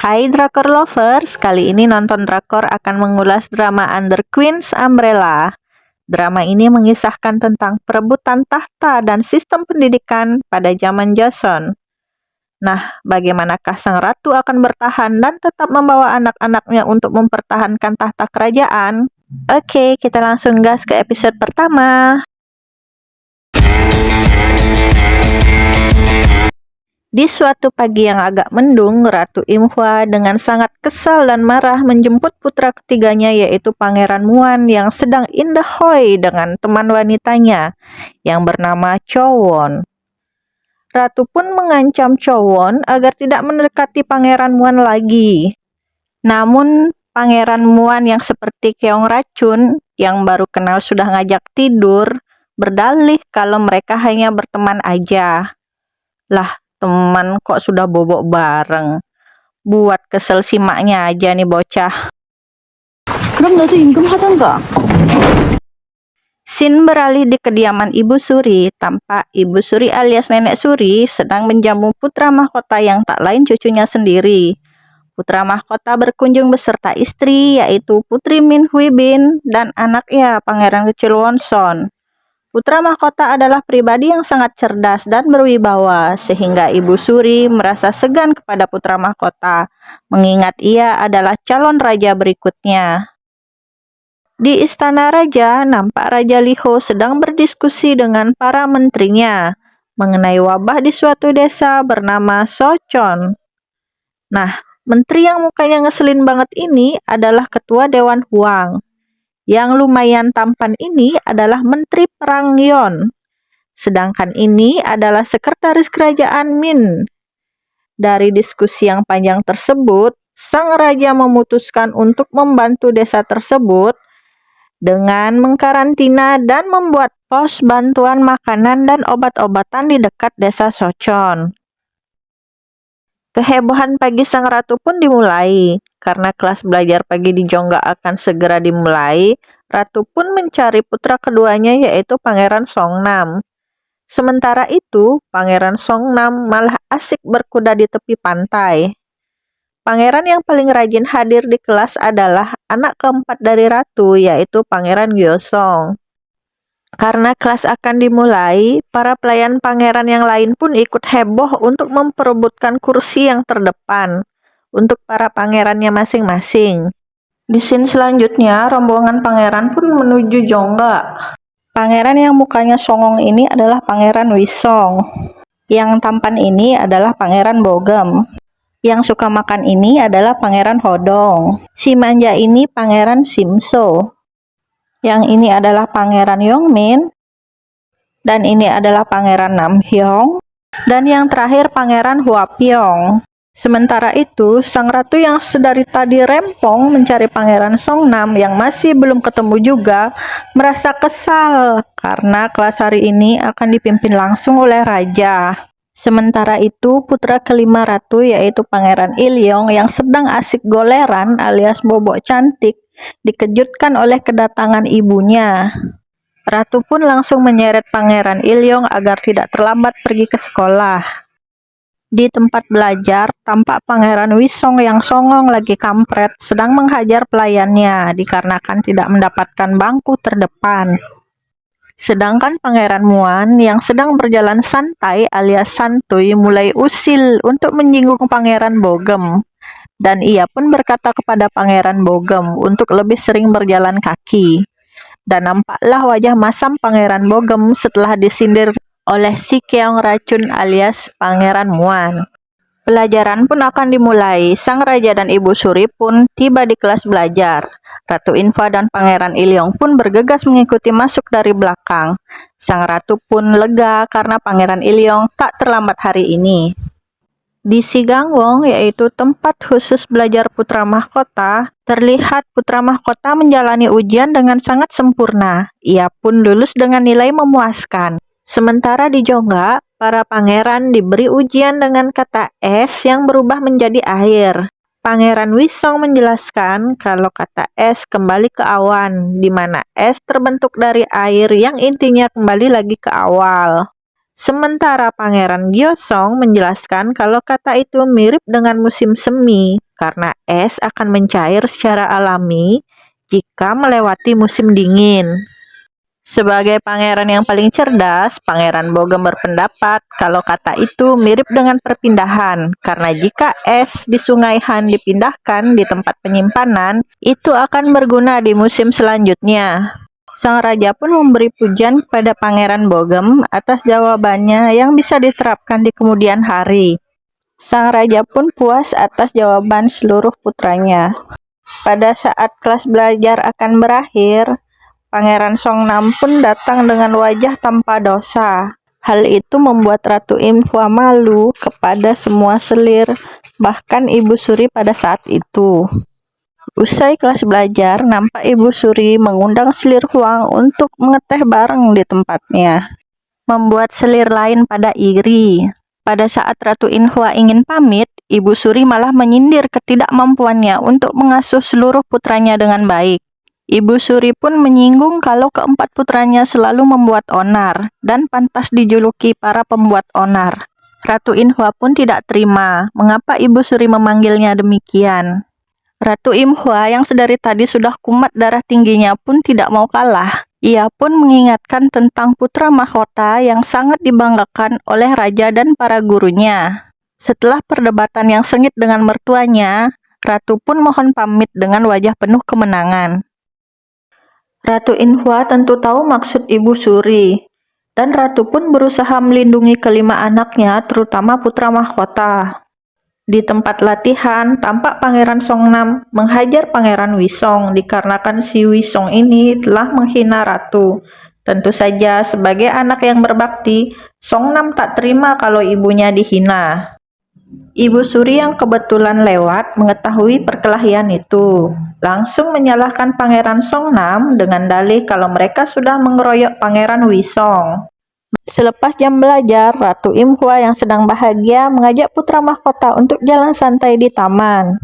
Hai drakor lovers, kali ini nonton drakor akan mengulas drama Under Queen's Umbrella. Drama ini mengisahkan tentang perebutan tahta dan sistem pendidikan pada zaman Joseon. Nah, bagaimanakah sang ratu akan bertahan dan tetap membawa anak-anaknya untuk mempertahankan tahta kerajaan? Oke, kita langsung gas ke episode pertama. Di suatu pagi yang agak mendung, Ratu Imhwa dengan sangat kesal dan marah menjemput putra ketiganya yaitu Pangeran Muan yang sedang indahoy dengan teman wanitanya yang bernama Chowon. Ratu pun mengancam Chowon agar tidak mendekati Pangeran Muan lagi. Namun Pangeran Muan yang seperti keong racun yang baru kenal sudah ngajak tidur, berdalih kalau mereka hanya berteman aja. Lah, teman kok sudah bobok bareng. Buat kesel si maknya aja nih bocah. 그럼 너도 임금하던가. Scene beralih di kediaman Ibu Suri. Tampak Ibu Suri alias Nenek Suri sedang menjamu putra mahkota yang tak lain cucunya sendiri. Putra mahkota berkunjung beserta istri yaitu Putri Min Hui Bin dan anaknya Pangeran kecil Wonson. Putra mahkota adalah pribadi yang sangat cerdas dan berwibawa, sehingga Ibu Suri merasa segan kepada putra mahkota, mengingat ia adalah calon raja berikutnya. Di istana raja, nampak Raja Liho sedang berdiskusi dengan para menterinya mengenai wabah di suatu desa bernama Sochon. Nah, menteri yang mukanya ngeselin banget ini adalah Ketua Dewan Huang. Yang lumayan tampan ini adalah Menteri Perang Yon. Sedangkan ini adalah Sekretaris Kerajaan Min. Dari diskusi yang panjang tersebut, sang raja memutuskan untuk membantu desa tersebut dengan mengkarantina dan membuat pos bantuan makanan dan obat-obatan di dekat desa Sochon. Kehebohan pagi sang ratu pun dimulai. Karena kelas belajar pagi di Jongga akan segera dimulai, ratu pun mencari putra keduanya yaitu Pangeran Songnam. Sementara itu, Pangeran Songnam malah asik berkuda di tepi pantai. Pangeran yang paling rajin hadir di kelas adalah anak keempat dari ratu yaitu Pangeran Gyeosong. Karena kelas akan dimulai, para pelayan pangeran yang lain pun ikut heboh untuk memperebutkan kursi yang terdepan untuk para pangerannya masing-masing. Di scene selanjutnya, rombongan pangeran pun menuju Jongga. Pangeran yang mukanya songong ini adalah Pangeran Wisong. Yang tampan ini adalah Pangeran Bogem. Yang suka makan ini adalah Pangeran Hodong. Si manja ini Pangeran Simso. Yang ini adalah Pangeran Yongmin, dan ini adalah Pangeran Namhyong, dan yang terakhir Pangeran Hwapyong. Sementara itu, sang ratu yang sedari tadi rempong mencari Pangeran Songnam yang masih belum ketemu juga, merasa kesal karena kelas hari ini akan dipimpin langsung oleh raja. Sementara itu, putra kelima ratu yaitu Pangeran Ilyong yang sedang asik goleran alias bobok cantik, dikejutkan oleh kedatangan ibunya. Ratu pun langsung menyeret Pangeran Ilyong agar tidak terlambat pergi ke sekolah. Di tempat belajar, tampak Pangeran Wisong yang songong lagi kampret sedang menghajar pelayannya dikarenakan tidak mendapatkan bangku terdepan. Sedangkan Pangeran Muan yang sedang berjalan santai alias santuy mulai usil untuk menyinggung Pangeran Bogem. Dan ia pun berkata kepada Pangeran Bogem untuk lebih sering berjalan kaki. Dan nampaklah wajah masam Pangeran Bogem setelah disindir oleh si keong racun alias Pangeran Muan. Pelajaran pun akan dimulai. Sang raja dan Ibu Suri pun tiba di kelas belajar. Ratu Infa dan Pangeran Ilyong pun bergegas mengikuti masuk dari belakang. Sang ratu pun lega karena Pangeran Ilyong tak terlambat hari ini. Di Sigangwon, yaitu tempat khusus belajar putra mahkota, terlihat putra mahkota menjalani ujian dengan sangat sempurna. Ia pun lulus dengan nilai memuaskan. Sementara di Jongga, para pangeran diberi ujian dengan kata es yang berubah menjadi air. Pangeran Wisong menjelaskan kalau kata es kembali ke awan, di mana es terbentuk dari air yang intinya kembali lagi ke awal. Sementara Pangeran Gyeosong menjelaskan kalau kata itu mirip dengan musim semi, karena es akan mencair secara alami jika melewati musim dingin. Sebagai pangeran yang paling cerdas, Pangeran Bogem berpendapat kalau kata itu mirip dengan perpindahan, karena jika es di Sungai Han dipindahkan di tempat penyimpanan, itu akan berguna di musim selanjutnya. Sang raja pun memberi pujian kepada Pangeran Bogem atas jawabannya yang bisa diterapkan di kemudian hari. Sang raja pun puas atas jawaban seluruh putranya. Pada saat kelas belajar akan berakhir, Pangeran Songnam pun datang dengan wajah tanpa dosa. Hal itu membuat Ratu Imhwa malu kepada semua selir, bahkan Ibu Suri pada saat itu. Usai kelas belajar, nampak Ibu Suri mengundang selir Huang untuk mengeteh bareng di tempatnya, membuat selir lain pada iri. Pada saat Ratu Inhwa ingin pamit, Ibu Suri malah menyindir ketidakmampuannya untuk mengasuh seluruh putranya dengan baik. Ibu Suri pun menyinggung kalau keempat putranya selalu membuat onar dan pantas dijuluki para pembuat onar. Ratu Inhwa pun tidak terima mengapa Ibu Suri memanggilnya demikian. Ratu Imhwa yang sedari tadi sudah kumat darah tingginya pun tidak mau kalah. Ia pun mengingatkan tentang putra mahkota yang sangat dibanggakan oleh raja dan para gurunya. Setelah perdebatan yang sengit dengan mertuanya, Ratu pun mohon pamit dengan wajah penuh kemenangan. Ratu Inhwa tentu tahu maksud Ibu Suri, dan Ratu pun berusaha melindungi kelima anaknya, terutama putra mahkota. Di tempat latihan, tampak Pangeran Songnam menghajar Pangeran Wisong dikarenakan si Wisong ini telah menghina Ratu. Tentu saja sebagai anak yang berbakti, Songnam tak terima kalau ibunya dihina. Ibu Suri yang kebetulan lewat mengetahui perkelahian itu, langsung menyalahkan Pangeran Songnam dengan dalih kalau mereka sudah mengeroyok Pangeran Wisong. Selepas jam belajar, Ratu Imhwa yang sedang bahagia mengajak putra mahkota untuk jalan santai di taman.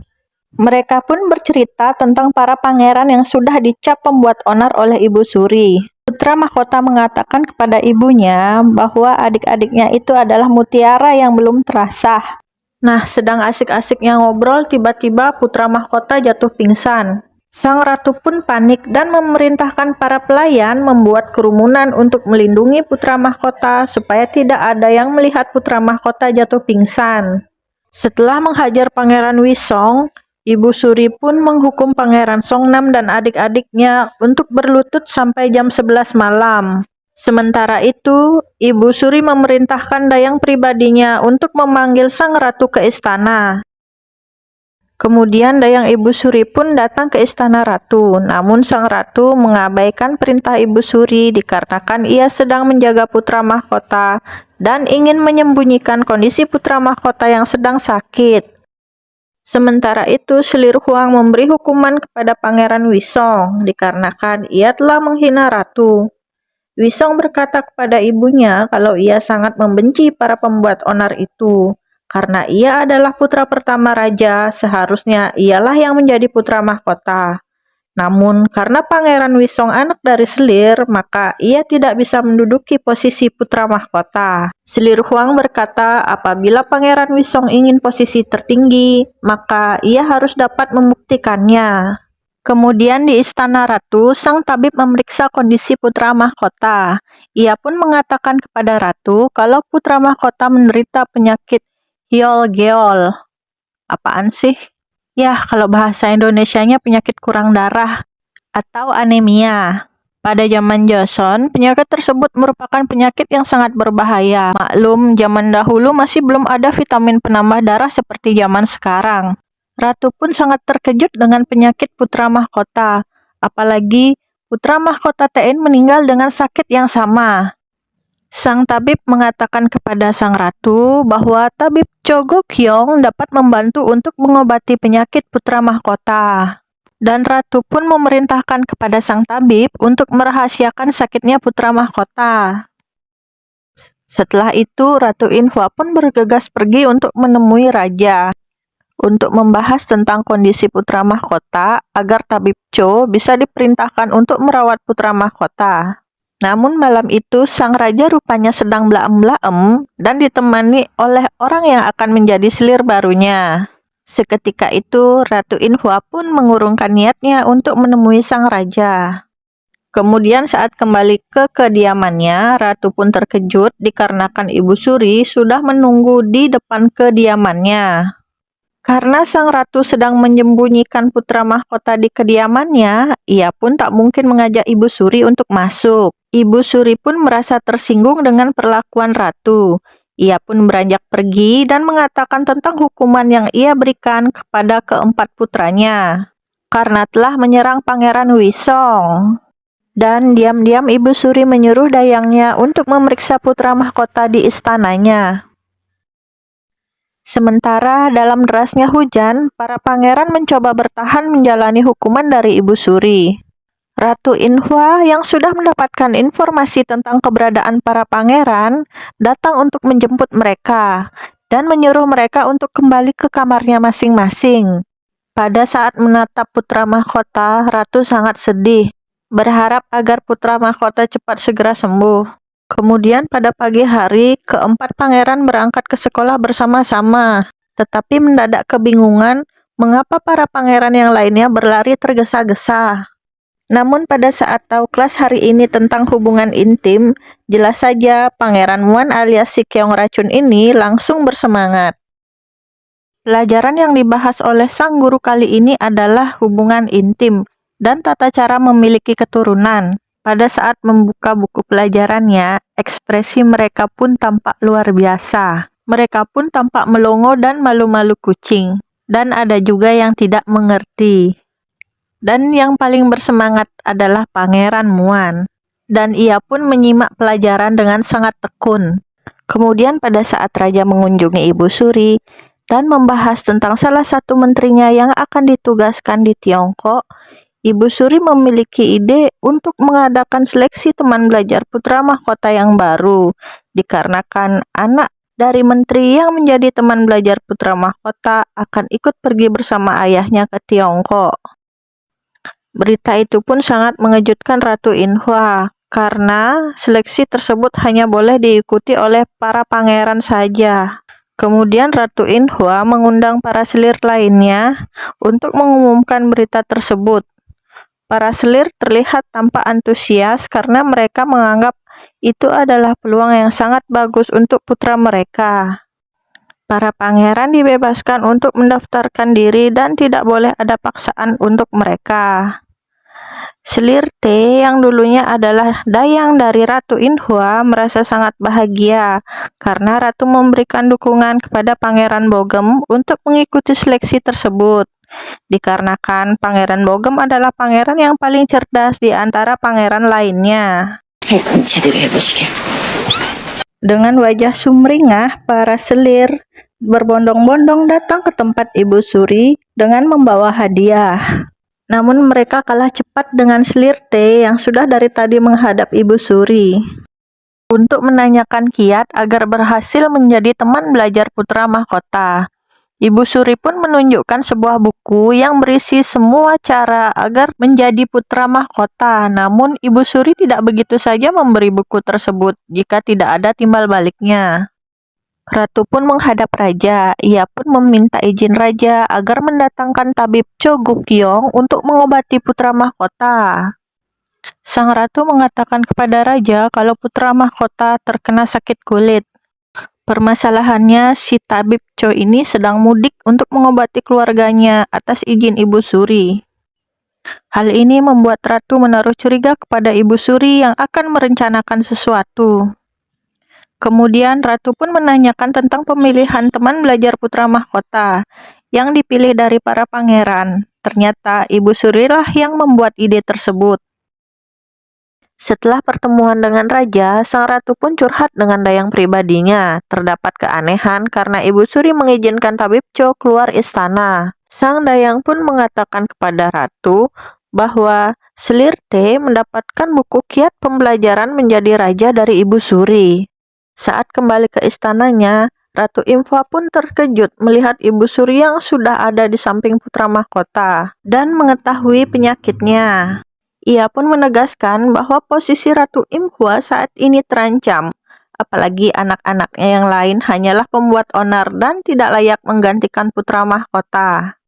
Mereka pun bercerita tentang para pangeran yang sudah dicap pembuat onar oleh Ibu Suri. Putra mahkota mengatakan kepada ibunya bahwa adik-adiknya itu adalah mutiara yang belum terasah. Nah, sedang asik-asiknya ngobrol, tiba-tiba putra mahkota jatuh pingsan. Sang ratu pun panik dan memerintahkan para pelayan membuat kerumunan untuk melindungi putra mahkota supaya tidak ada yang melihat putra mahkota jatuh pingsan. Setelah menghajar Pangeran Wisong, Ibu Suri pun menghukum Pangeran Songnam dan adik-adiknya untuk berlutut sampai jam 11 malam. Sementara itu, Ibu Suri memerintahkan dayang pribadinya untuk memanggil sang ratu ke istana. Kemudian dayang Ibu Suri pun datang ke istana ratu, namun sang ratu mengabaikan perintah Ibu Suri dikarenakan ia sedang menjaga putra mahkota dan ingin menyembunyikan kondisi putra mahkota yang sedang sakit. Sementara itu, selir Huang memberi hukuman kepada Pangeran Wisong dikarenakan ia telah menghina ratu. Wisong berkata kepada ibunya kalau ia sangat membenci para pembuat onar itu. Karena ia adalah putra pertama raja, seharusnya ialah yang menjadi putra mahkota. Namun, karena Pangeran Wisong anak dari selir, maka ia tidak bisa menduduki posisi putra mahkota. Selir Huang berkata apabila Pangeran Wisong ingin posisi tertinggi, maka ia harus dapat membuktikannya. Kemudian di istana ratu, sang tabib memeriksa kondisi putra mahkota. Ia pun mengatakan kepada ratu kalau putra mahkota menderita penyakit hiol-geol. Apaan sih? Ya, kalau bahasa Indonesianya penyakit kurang darah atau anemia. Pada zaman Joseon, penyakit tersebut merupakan penyakit yang sangat berbahaya. Maklum, zaman dahulu masih belum ada vitamin penambah darah seperti zaman sekarang. Ratu pun sangat terkejut dengan penyakit putra mahkota, apalagi putra mahkota TN meninggal dengan sakit yang sama. Sang tabib mengatakan kepada sang ratu bahwa tabib Cho Go-kyung dapat membantu untuk mengobati penyakit putra mahkota. Dan ratu pun memerintahkan kepada sang tabib untuk merahasiakan sakitnya putra mahkota. Setelah itu, Ratu Inhwa pun bergegas pergi untuk menemui raja untuk membahas tentang kondisi putra mahkota agar tabib Cho bisa diperintahkan untuk merawat putra mahkota. Namun malam itu sang raja rupanya sedang blaem-blaem dan ditemani oleh orang yang akan menjadi selir barunya. Seketika itu, Ratu Inhua pun mengurungkan niatnya untuk menemui sang raja. Kemudian saat kembali ke kediamannya, Ratu pun terkejut dikarenakan Ibu Suri sudah menunggu di depan kediamannya. Karena sang ratu sedang menyembunyikan putra mahkota di kediamannya, ia pun tak mungkin mengajak Ibu Suri untuk masuk. Ibu Suri pun merasa tersinggung dengan perlakuan ratu. Ia pun beranjak pergi dan mengatakan tentang hukuman yang ia berikan kepada keempat putranya karena telah menyerang Pangeran Wisong. Dan diam-diam Ibu Suri menyuruh dayangnya untuk memeriksa putra mahkota di istananya. Sementara dalam derasnya hujan, para pangeran mencoba bertahan menjalani hukuman dari Ibu Suri. Ratu Inhua yang sudah mendapatkan informasi tentang keberadaan para pangeran datang untuk menjemput mereka dan menyuruh mereka untuk kembali ke kamarnya masing-masing. Pada saat menatap putra mahkota, Ratu sangat sedih, berharap agar putra mahkota cepat segera sembuh. Kemudian pada pagi hari, keempat pangeran berangkat ke sekolah bersama-sama, tetapi mendadak kebingungan mengapa para pangeran yang lainnya berlari tergesa-gesa. Namun pada saat tahu kelas hari ini tentang hubungan intim, jelas saja Pangeran Muan alias si Keong Racun ini langsung bersemangat. Pelajaran yang dibahas oleh sang guru kali ini adalah hubungan intim dan tata cara memiliki keturunan. Pada saat membuka buku pelajarannya, ekspresi mereka pun tampak luar biasa. Mereka pun tampak melongo dan malu-malu kucing. Dan ada juga yang tidak mengerti. Dan yang paling bersemangat adalah Pangeran Muan. Dan ia pun menyimak pelajaran dengan sangat tekun. Kemudian pada saat Raja mengunjungi Ibu Suri dan membahas tentang salah satu menterinya yang akan ditugaskan di Tiongkok, Ibu Suri memiliki ide untuk mengadakan seleksi teman belajar putra mahkota yang baru, dikarenakan anak dari menteri yang menjadi teman belajar putra mahkota akan ikut pergi bersama ayahnya ke Tiongkok. Berita itu pun sangat mengejutkan Ratu Inhua, karena seleksi tersebut hanya boleh diikuti oleh para pangeran saja. Kemudian Ratu Inhua mengundang para selir lainnya untuk mengumumkan berita tersebut. Para selir terlihat tampak antusias karena mereka menganggap itu adalah peluang yang sangat bagus untuk putra mereka. Para pangeran dibebaskan untuk mendaftarkan diri dan tidak boleh ada paksaan untuk mereka. Selir T yang dulunya adalah dayang dari Ratu Inhua merasa sangat bahagia karena Ratu memberikan dukungan kepada Pangeran Bogem untuk mengikuti seleksi tersebut. Dikarenakan Pangeran Bogem adalah pangeran yang paling cerdas di antara pangeran lainnya. Dengan wajah sumringah, para selir berbondong-bondong datang ke tempat Ibu Suri dengan membawa hadiah. Namun mereka kalah cepat dengan selir T yang sudah dari tadi menghadap Ibu Suri untuk menanyakan kiat agar berhasil menjadi teman belajar putra mahkota. Ibu Suri pun menunjukkan sebuah buku yang berisi semua cara agar menjadi putra mahkota. Namun Ibu Suri tidak begitu saja memberi buku tersebut jika tidak ada timbal baliknya. Ratu pun menghadap raja. Ia pun meminta izin raja agar mendatangkan tabib Cho Gukyong untuk mengobati putra mahkota. Sang ratu mengatakan kepada raja kalau putra mahkota terkena sakit kulit. Permasalahannya, si tabib Cho ini sedang mudik untuk mengobati keluarganya atas izin Ibu Suri. Hal ini membuat ratu menaruh curiga kepada Ibu Suri yang akan merencanakan sesuatu. Kemudian Ratu pun menanyakan tentang pemilihan teman belajar putra mahkota yang dipilih dari para pangeran. Ternyata Ibu Suri lah yang membuat ide tersebut. Setelah pertemuan dengan raja, sang ratu pun curhat dengan dayang pribadinya. Terdapat keanehan karena Ibu Suri mengizinkan tabib Cho keluar istana. Sang dayang pun mengatakan kepada ratu bahwa selir T mendapatkan buku kiat pembelajaran menjadi raja dari Ibu Suri. Saat kembali ke istananya, Ratu Inhua pun terkejut melihat Ibu Suri yang sudah ada di samping putra mahkota dan mengetahui penyakitnya. Ia pun menegaskan bahwa posisi Ratu Inhua saat ini terancam apalagi anak-anaknya yang lain hanyalah pembuat onar dan tidak layak menggantikan putra mahkota.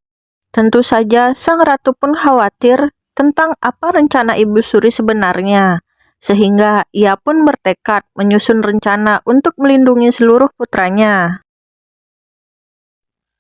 Tentu saja sang ratu pun khawatir tentang apa rencana Ibu Suri sebenarnya, sehingga ia pun bertekad menyusun rencana untuk melindungi seluruh putranya.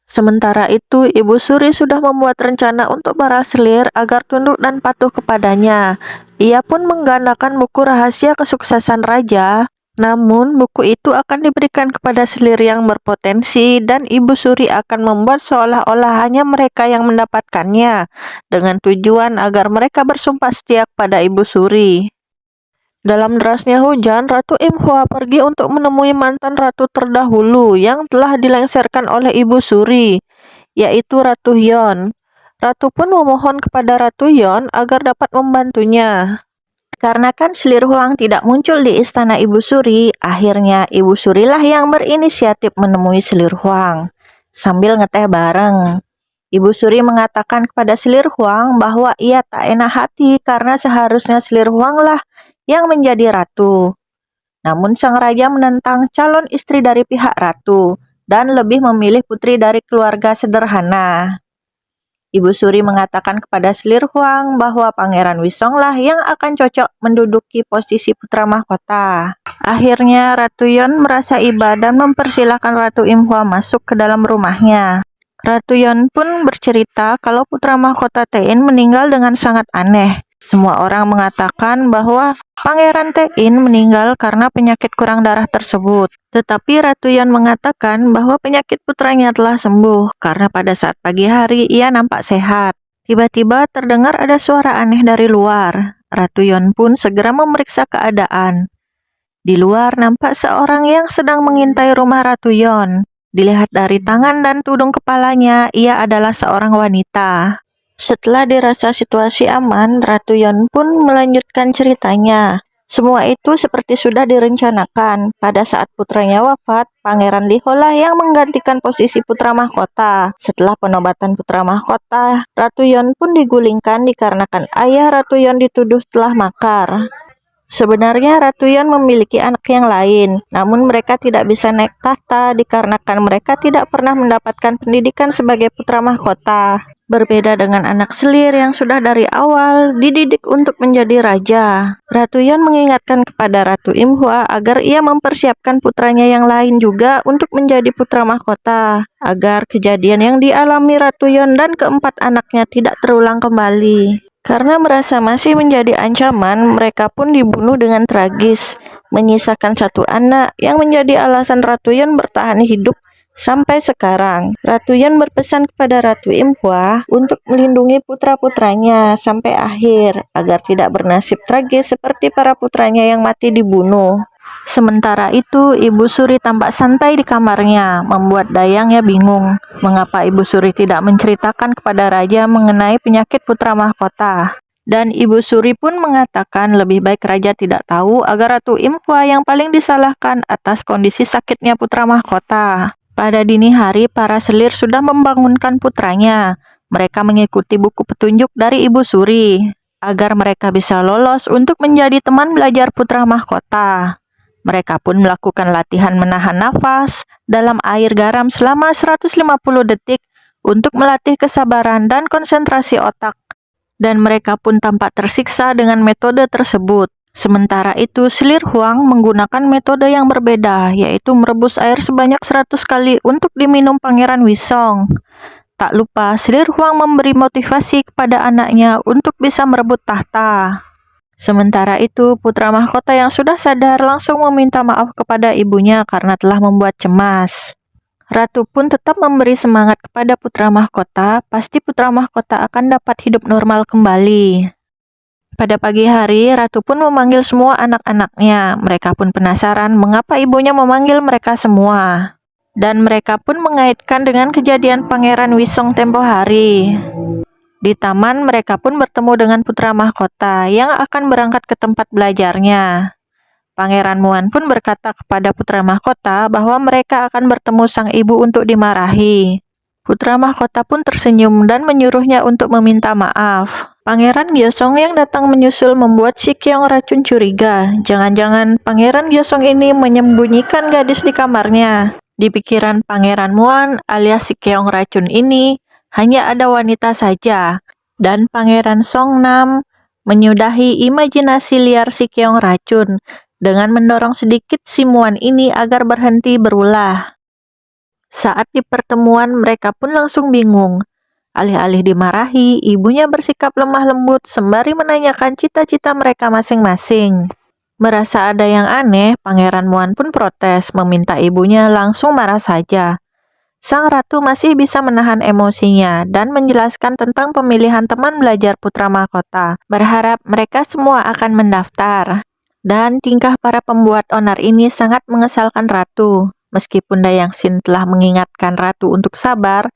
Sementara itu, Ibu Suri sudah membuat rencana untuk para selir agar tunduk dan patuh kepadanya. Ia pun menggandakan buku rahasia kesuksesan raja. Namun, buku itu akan diberikan kepada selir yang berpotensi dan Ibu Suri akan membuat seolah-olah hanya mereka yang mendapatkannya, dengan tujuan agar mereka bersumpah setia kepada Ibu Suri. Dalam derasnya hujan, Ratu Imhua pergi untuk menemui mantan ratu terdahulu yang telah dilengsarkan oleh Ibu Suri, yaitu Ratu Hyon. Ratu pun memohon kepada Ratu Hyon agar dapat membantunya. Karena kan Selir Huang tidak muncul di istana Ibu Suri, akhirnya Ibu Surilah yang berinisiatif menemui Selir Huang. Sambil ngeteh bareng, Ibu Suri mengatakan kepada Selir Huang bahwa ia tak enak hati karena seharusnya Selir Huang lah yang menjadi ratu. Namun sang raja menentang calon istri dari pihak ratu dan lebih memilih putri dari keluarga sederhana. Ibu Suri mengatakan kepada Selir Huang bahwa Pangeran Wisong lah yang akan cocok menduduki posisi putra mahkota. Akhirnya Ratu Hyon merasa iba dan mempersilahkan Ratu Imhua masuk ke dalam rumahnya. Ratu Hyon pun bercerita kalau putra mahkota Tein meninggal dengan sangat aneh. Semua orang mengatakan bahwa Pangeran Tein meninggal karena penyakit kurang darah tersebut. Tetapi Ratu Hyon mengatakan bahwa penyakit putranya telah sembuh karena pada saat pagi hari ia nampak sehat. Tiba-tiba terdengar ada suara aneh dari luar. Ratu Hyon pun segera memeriksa keadaan. Di luar nampak seorang yang sedang mengintai rumah Ratu Hyon. Dilihat dari tangan dan tudung kepalanya, ia adalah seorang wanita. Setelah dirasa situasi aman, Ratu Hyon pun melanjutkan ceritanya. Semua itu seperti sudah direncanakan. Pada saat putranya wafat, Pangeran Liho lah yang menggantikan posisi putra mahkota. Setelah penobatan putra mahkota, Ratu Hyon pun digulingkan dikarenakan ayah Ratu Hyon dituduh telah makar. Sebenarnya Ratu Hyon memiliki anak yang lain, namun mereka tidak bisa naik tahta dikarenakan mereka tidak pernah mendapatkan pendidikan sebagai putra mahkota. Berbeda dengan anak selir yang sudah dari awal dididik untuk menjadi raja. Ratu Hyon mengingatkan kepada Ratu Imhua agar ia mempersiapkan putranya yang lain juga untuk menjadi putra mahkota, agar kejadian yang dialami Ratu Hyon dan keempat anaknya tidak terulang kembali. Karena merasa masih menjadi ancaman, mereka pun dibunuh dengan tragis, menyisakan satu anak yang menjadi alasan Ratu Hyon bertahan hidup sampai sekarang. Ratu Hyon berpesan kepada Ratu Imhua untuk melindungi putra-putranya sampai akhir, agar tidak bernasib tragis seperti para putranya yang mati dibunuh. Sementara itu, Ibu Suri tampak santai di kamarnya, membuat Dayangnya bingung mengapa Ibu Suri tidak menceritakan kepada raja mengenai penyakit putra mahkota. Dan Ibu Suri pun mengatakan lebih baik raja tidak tahu agar Ratu Imhua yang paling disalahkan atas kondisi sakitnya putra mahkota. Pada dini hari, para selir sudah membangunkan putranya. Mereka mengikuti buku petunjuk dari Ibu Suri agar mereka bisa lolos untuk menjadi teman belajar putra mahkota. Mereka pun melakukan latihan menahan nafas dalam air garam selama 150 detik untuk melatih kesabaran dan konsentrasi otak. Dan mereka pun tampak tersiksa dengan metode tersebut. Sementara itu, Selir Huang menggunakan metode yang berbeda, yaitu merebus air sebanyak 100 kali untuk diminum Pangeran Wisong. Tak lupa, Selir Huang memberi motivasi kepada anaknya untuk bisa merebut tahta. Sementara itu, putra mahkota yang sudah sadar langsung meminta maaf kepada ibunya karena telah membuat cemas. Ratu pun tetap memberi semangat kepada putra mahkota, pasti putra mahkota akan dapat hidup normal kembali. Pada pagi hari, Ratu pun memanggil semua anak-anaknya. Mereka pun penasaran mengapa ibunya memanggil mereka semua. Dan mereka pun mengaitkan dengan kejadian Pangeran Wisong tempo hari. Di taman, mereka pun bertemu dengan putra mahkota yang akan berangkat ke tempat belajarnya. Pangeran Muan pun berkata kepada putra mahkota bahwa mereka akan bertemu sang ibu untuk dimarahi. Putra mahkota pun tersenyum dan menyuruhnya untuk meminta maaf. Pangeran Gyeosong yang datang menyusul membuat si Keong Racun curiga. Jangan-jangan Pangeran Gyeosong ini menyembunyikan gadis di kamarnya. Di pikiran Pangeran Muan alias si Keong Racun ini hanya ada wanita saja. Dan Pangeran Songnam menyudahi imajinasi liar si Keong Racun dengan mendorong sedikit si Muan ini agar berhenti berulah. Saat di pertemuan mereka pun langsung bingung. Alih-alih dimarahi, ibunya bersikap lemah lembut sembari menanyakan cita-cita mereka masing-masing. Merasa ada yang aneh, Pangeran Muan pun protes, meminta ibunya langsung marah saja. Sang ratu masih bisa menahan emosinya dan menjelaskan tentang pemilihan teman belajar putra mahkota, berharap mereka semua akan mendaftar. Dan tingkah para pembuat onar ini sangat mengesalkan ratu. Meskipun Dayang Xin telah mengingatkan ratu untuk sabar,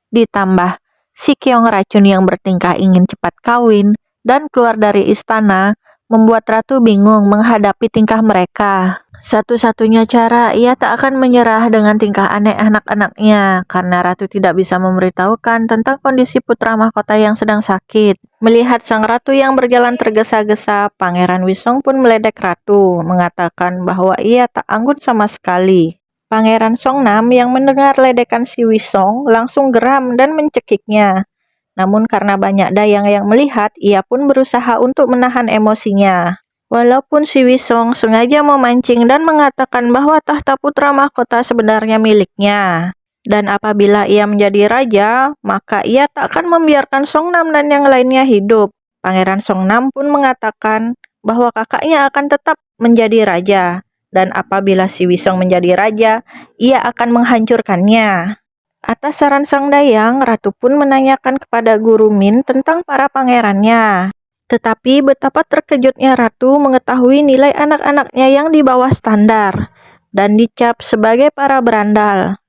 ditambah si Keong Racun yang bertingkah ingin cepat kawin dan keluar dari istana, membuat ratu bingung menghadapi tingkah mereka. Satu-satunya cara, ia tak akan menyerah dengan tingkah aneh anak-anaknya, karena ratu tidak bisa memberitahukan tentang kondisi putra mahkota yang sedang sakit. Melihat sang ratu yang berjalan tergesa-gesa, Pangeran Wisong pun meledek ratu, mengatakan bahwa ia tak anggun sama sekali. Pangeran Songnam yang mendengar ledekan si Wisong langsung geram dan mencekiknya. Namun karena banyak dayang yang melihat, ia pun berusaha untuk menahan emosinya. Walaupun si Wisong sengaja memancing dan mengatakan bahwa tahta putra mahkota sebenarnya miliknya. Dan apabila ia menjadi raja, maka ia tak akan membiarkan Songnam dan yang lainnya hidup. Pangeran Songnam pun mengatakan bahwa kakaknya akan tetap menjadi raja. Dan apabila si Wisong menjadi raja, ia akan menghancurkannya. Atas saran sang dayang, ratu pun menanyakan kepada Guru Min tentang para pangerannya. Tetapi betapa terkejutnya ratu mengetahui nilai anak-anaknya yang di bawah standar dan dicap sebagai para berandal.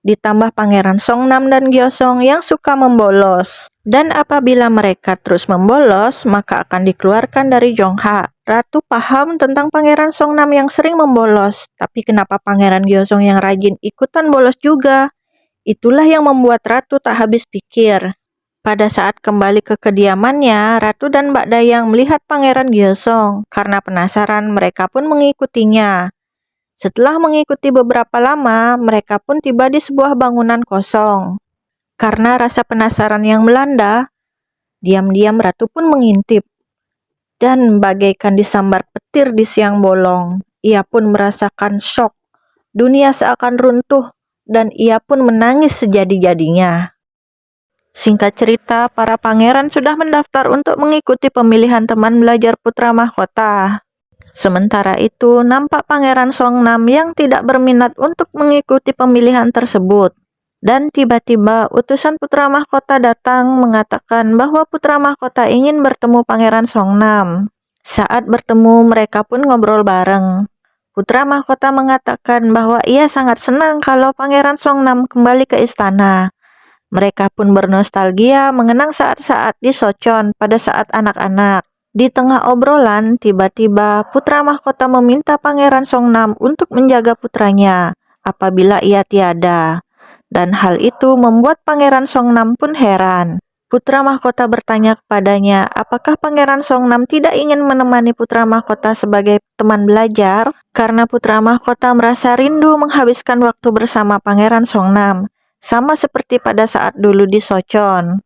Ditambah Pangeran Songnam dan Gyeosong yang suka membolos. Dan apabila mereka terus membolos, maka akan dikeluarkan dari Jongha. Ratu paham tentang Pangeran Songnam yang sering membolos, tapi kenapa Pangeran Gyeosong yang rajin ikutan bolos juga? Itulah yang membuat Ratu tak habis pikir. Pada saat kembali ke kediamannya, Ratu dan Mbak Dayang melihat Pangeran Gyeosong. Karena penasaran, mereka pun mengikutinya. Setelah mengikuti beberapa lama, mereka pun tiba di sebuah bangunan kosong. Karena rasa penasaran yang melanda, diam-diam Ratu pun mengintip. Dan bagaikan disambar petir di siang bolong, ia pun merasakan shock. Dunia seakan runtuh, dan ia pun menangis sejadi-jadinya. Singkat cerita, para pangeran sudah mendaftar untuk mengikuti pemilihan teman belajar putra mahkota. Sementara itu, nampak Pangeran Songnam yang tidak berminat untuk mengikuti pemilihan tersebut. Dan tiba-tiba utusan putra mahkota datang mengatakan bahwa putra mahkota ingin bertemu Pangeran Songnam. Saat bertemu, mereka pun ngobrol bareng. Putra mahkota mengatakan bahwa ia sangat senang kalau Pangeran Songnam kembali ke istana. Mereka pun bernostalgia mengenang saat-saat di Sochon pada saat anak-anak. Di tengah obrolan, tiba-tiba putra mahkota meminta Pangeran Songnam untuk menjaga putranya apabila ia tiada. Dan hal itu membuat Pangeran Songnam pun heran. Putra mahkota bertanya kepadanya, apakah Pangeran Songnam tidak ingin menemani putra mahkota sebagai teman belajar? Karena putra mahkota merasa rindu menghabiskan waktu bersama Pangeran Songnam, sama seperti pada saat dulu di Sochon.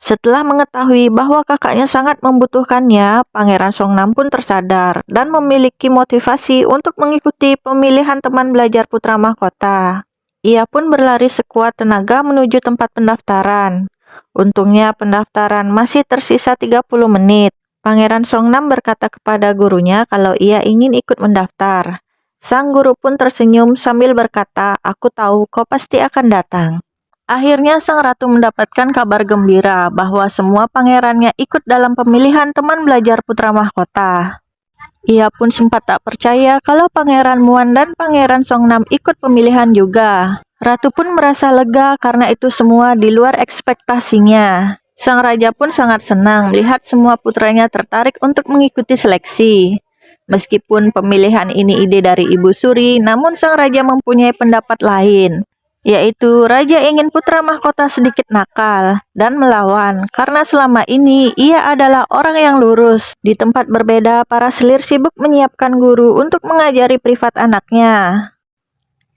Setelah mengetahui bahwa kakaknya sangat membutuhkannya, Pangeran Songnam pun tersadar dan memiliki motivasi untuk mengikuti pemilihan teman belajar putra mahkota. Ia pun berlari sekuat tenaga menuju tempat pendaftaran. Untungnya pendaftaran masih tersisa 30 menit. Pangeran Songnam berkata kepada gurunya kalau ia ingin ikut mendaftar. Sang guru pun tersenyum sambil berkata, "Aku tahu kau pasti akan datang." Akhirnya sang ratu mendapatkan kabar gembira bahwa semua pangerannya ikut dalam pemilihan teman belajar putra mahkota. Ia pun sempat tak percaya kalau Pangeran Muan dan Pangeran Songnam ikut pemilihan juga. Ratu pun merasa lega karena itu semua di luar ekspektasinya. Sang raja pun sangat senang melihat semua putranya tertarik untuk mengikuti seleksi. Meskipun pemilihan ini ide dari Ibu Suri, namun sang raja mempunyai pendapat lain. yaitu raja ingin putra mahkota sedikit nakal dan melawan karena selama ini ia adalah orang yang lurus. Di tempat berbeda, para selir sibuk menyiapkan guru untuk mengajari privat anaknya.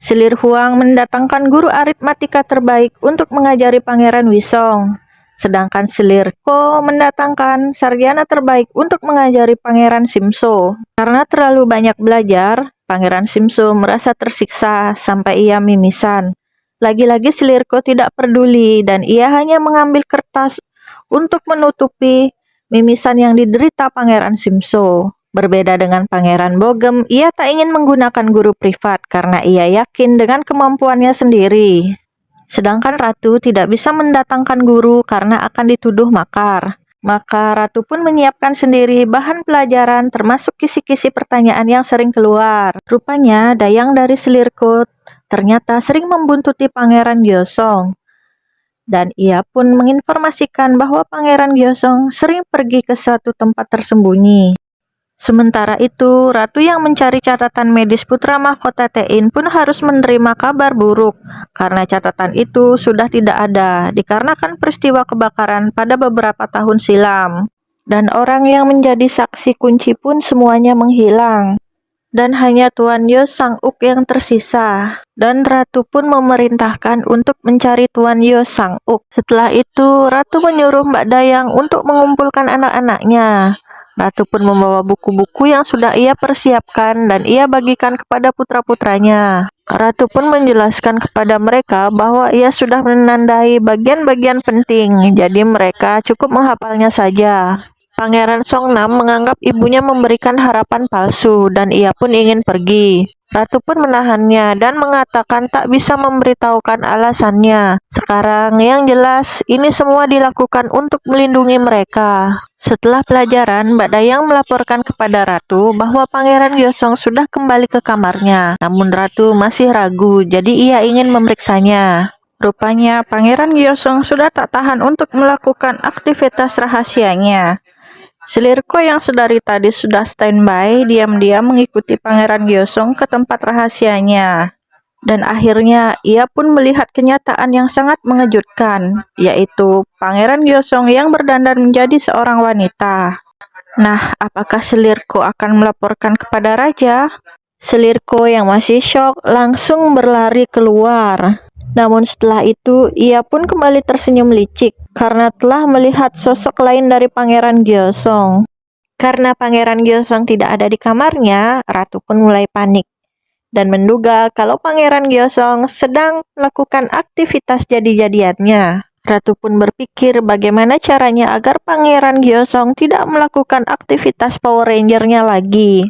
Selir Huang mendatangkan guru aritmatika terbaik untuk mengajari Pangeran Wisong. Sedangkan Selir Ko mendatangkan sarjana terbaik untuk mengajari Pangeran Simso. Karena terlalu banyak belajar, Pangeran Simso merasa tersiksa sampai ia mimisan. Lagi-lagi Selir Ko tidak peduli dan ia hanya mengambil kertas untuk menutupi mimisan yang diderita Pangeran Simso. Berbeda dengan Pangeran Bogem, ia tak ingin menggunakan guru privat karena ia yakin dengan kemampuannya sendiri. Sedangkan Ratu tidak bisa mendatangkan guru karena akan dituduh makar. Maka Ratu pun menyiapkan sendiri bahan pelajaran termasuk kisi-kisi pertanyaan yang sering keluar. Rupanya Dayang dari Selirko ternyata sering membuntuti Pangeran Gyosong. Dan ia pun menginformasikan bahwa Pangeran Gyosong sering pergi ke suatu tempat tersembunyi. Sementara itu, Ratu yang mencari catatan medis putra mahkota Tein pun harus menerima kabar buruk karena catatan itu sudah tidak ada dikarenakan peristiwa kebakaran pada beberapa tahun silam. Dan orang yang menjadi saksi kunci pun semuanya menghilang. Dan hanya Tuan Yo Sang-uk yang tersisa. Dan Ratu pun memerintahkan untuk mencari Tuan Yo Sang-uk. Setelah itu, Ratu menyuruh Mbak Dayang untuk mengumpulkan anak-anaknya. Ratu pun membawa buku-buku yang sudah ia persiapkan dan ia bagikan kepada putra-putranya. Ratu pun menjelaskan kepada mereka bahwa ia sudah menandai bagian-bagian penting, jadi mereka cukup menghafalnya saja. Pangeran Songnam menganggap ibunya memberikan harapan palsu dan ia pun ingin pergi. Ratu pun menahannya dan mengatakan tak bisa memberitahukan alasannya. Sekarang yang jelas ini semua dilakukan untuk melindungi mereka. Setelah pelajaran, Mbak Dayang melaporkan kepada Ratu bahwa Pangeran Gyosong sudah kembali ke kamarnya. Namun Ratu masih ragu, jadi ia ingin memeriksanya. Rupanya Pangeran Gyosong sudah tak tahan untuk melakukan aktivitas rahasianya. Selirko yang sedari tadi sudah standby diam-diam mengikuti Pangeran Gyosong ke tempat rahasianya. Dan akhirnya ia pun melihat kenyataan yang sangat mengejutkan, yaitu Pangeran Gyosong yang berdandan menjadi seorang wanita. Nah, apakah Selirko akan melaporkan kepada raja? Selirko yang masih syok langsung berlari keluar. Namun setelah itu, ia pun kembali tersenyum licik karena telah melihat sosok lain dari Pangeran Gyosong. Karena Pangeran Gyosong tidak ada di kamarnya, Ratu pun mulai panik dan menduga kalau Pangeran Gyosong sedang melakukan aktivitas jadi-jadiannya. Ratu pun berpikir bagaimana caranya agar Pangeran Gyosong tidak melakukan aktivitas Power Ranger-nya lagi.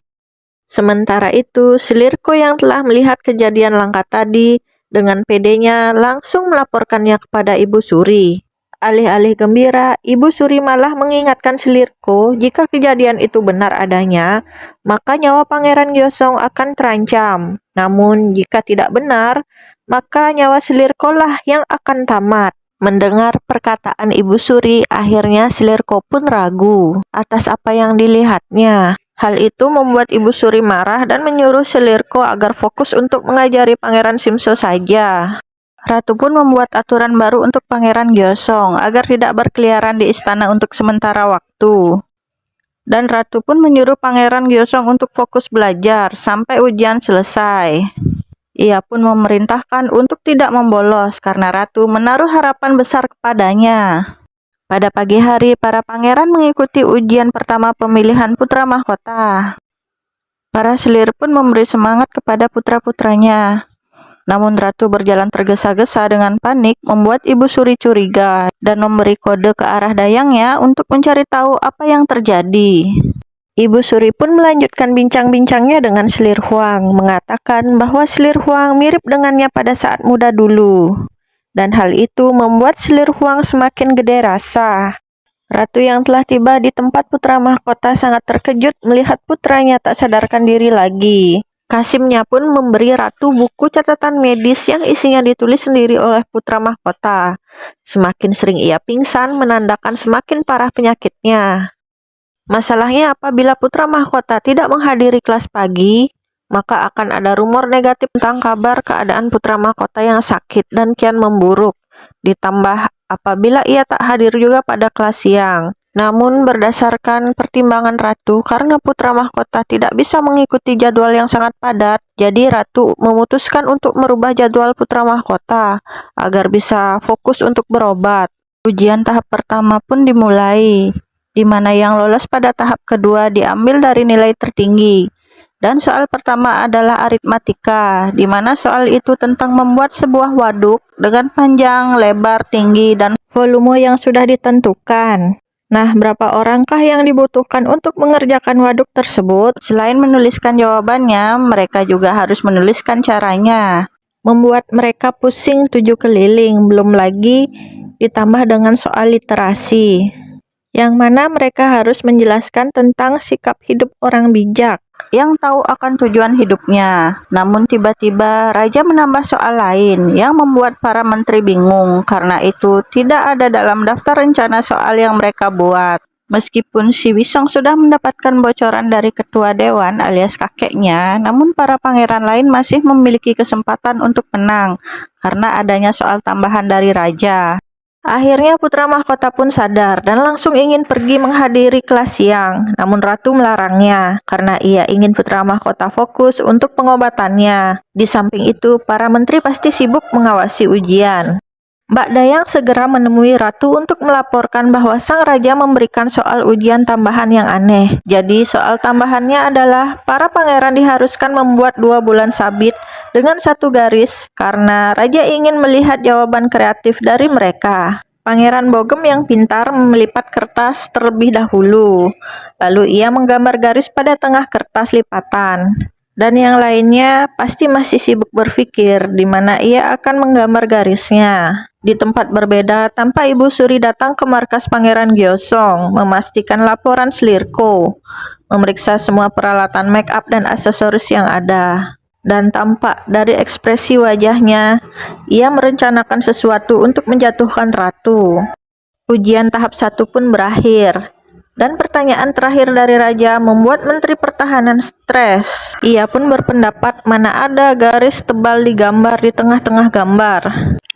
Sementara itu, Selirko yang telah melihat kejadian langka tadi dengan pedenya langsung melaporkannya kepada Ibu Suri. Alih-alih gembira, Ibu Suri malah mengingatkan Selirko jika kejadian itu benar adanya, maka nyawa Pangeran Gyosong akan terancam. Namun jika tidak benar, maka nyawa Selirko lah yang akan tamat. Mendengar perkataan Ibu Suri, akhirnya Selirko pun ragu atas apa yang dilihatnya. Hal itu membuat Ibu Suri marah dan menyuruh Selirko agar fokus untuk mengajari Pangeran Simso saja. Ratu pun membuat aturan baru untuk Pangeran Gyosong agar tidak berkeliaran di istana untuk sementara waktu. Dan Ratu pun menyuruh Pangeran Gyosong untuk fokus belajar sampai ujian selesai. Ia pun memerintahkan untuk tidak membolos karena Ratu menaruh harapan besar kepadanya. Pada pagi hari, para pangeran mengikuti ujian pertama pemilihan putra mahkota. Para selir pun memberi semangat kepada putra-putranya. Namun Ratu berjalan tergesa-gesa dengan panik membuat Ibu Suri curiga dan memberi kode ke arah Dayangnya untuk mencari tahu apa yang terjadi. Ibu Suri pun melanjutkan bincang-bincangnya dengan Selir Huang, mengatakan bahwa Selir Huang mirip dengannya pada saat muda dulu. Dan hal itu membuat Selir Huang semakin gede rasa. Ratu yang telah tiba di tempat putra mahkota sangat terkejut melihat putranya tak sadarkan diri lagi. Kasimnya pun memberi Ratu buku catatan medis yang isinya ditulis sendiri oleh putra mahkota. Semakin sering ia pingsan menandakan semakin parah penyakitnya. Masalahnya apabila putra mahkota tidak menghadiri kelas pagi, maka akan ada rumor negatif tentang kabar keadaan putra mahkota yang sakit dan kian memburuk. Ditambah apabila ia tak hadir juga pada kelas siang. Namun berdasarkan pertimbangan Ratu, karena putra mahkota tidak bisa mengikuti jadwal yang sangat padat, jadi Ratu memutuskan untuk merubah jadwal putra mahkota agar bisa fokus untuk berobat. Ujian tahap pertama pun dimulai, di mana yang lolos pada tahap kedua diambil dari nilai tertinggi. Dan soal pertama adalah aritmatika, di mana soal itu tentang membuat sebuah waduk dengan panjang, lebar, tinggi, dan volume yang sudah ditentukan. Nah, berapa orangkah yang dibutuhkan untuk mengerjakan waduk tersebut? Selain menuliskan jawabannya, mereka juga harus menuliskan caranya. Membuat mereka pusing 7 keliling, belum lagi ditambah dengan soal literasi, yang mana mereka harus menjelaskan tentang sikap hidup orang bijak yang tahu akan tujuan hidupnya. Namun tiba-tiba Raja menambah soal lain yang membuat para menteri bingung, karena itu tidak ada dalam daftar rencana soal yang mereka buat. Meskipun si Wisong sudah mendapatkan bocoran dari ketua dewan alias kakeknya, namun para pangeran lain masih memiliki kesempatan untuk menang karena adanya soal tambahan dari Raja. Akhirnya putra mahkota pun sadar dan langsung ingin pergi menghadiri kelas siang. Namun Ratu melarangnya karena ia ingin putra mahkota fokus untuk pengobatannya. Di samping itu, para menteri pasti sibuk mengawasi ujian. Mbak Dayang segera menemui Ratu untuk melaporkan bahwa sang raja memberikan soal ujian tambahan yang aneh. Jadi soal tambahannya adalah para pangeran diharuskan membuat 2 bulan sabit dengan 1 garis karena raja ingin melihat jawaban kreatif dari mereka. Pangeran Bogem yang pintar melipat kertas terlebih dahulu. Lalu ia menggambar garis pada tengah kertas lipatan. Dan yang lainnya pasti masih sibuk berpikir di mana ia akan menggambar garisnya. Di tempat berbeda, tanpa Ibu Suri datang ke markas Pangeran Gyeosong, memastikan laporan Slirko, memeriksa semua peralatan make up dan aksesoris yang ada. Dan tampak dari ekspresi wajahnya, ia merencanakan sesuatu untuk menjatuhkan Ratu. Ujian tahap 1 pun berakhir. Dan pertanyaan terakhir dari Raja membuat Menteri Pertahanan stres. Ia pun berpendapat mana ada garis tebal digambar di tengah-tengah gambar.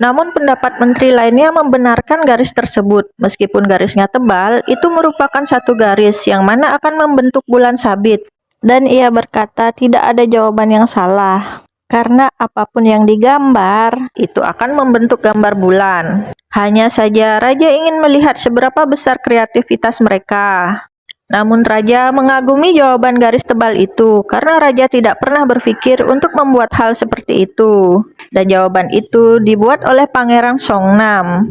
Namun pendapat menteri lainnya membenarkan garis tersebut. Meskipun garisnya tebal, itu merupakan 1 garis yang mana akan membentuk bulan sabit. Dan ia berkata tidak ada jawaban yang salah. Karena apapun yang digambar, itu akan membentuk gambar bulan. Hanya saja Raja ingin melihat seberapa besar kreativitas mereka. Namun Raja mengagumi jawaban garis tebal itu, karena Raja tidak pernah berpikir untuk membuat hal seperti itu. Dan jawaban itu dibuat oleh Pangeran Songnam.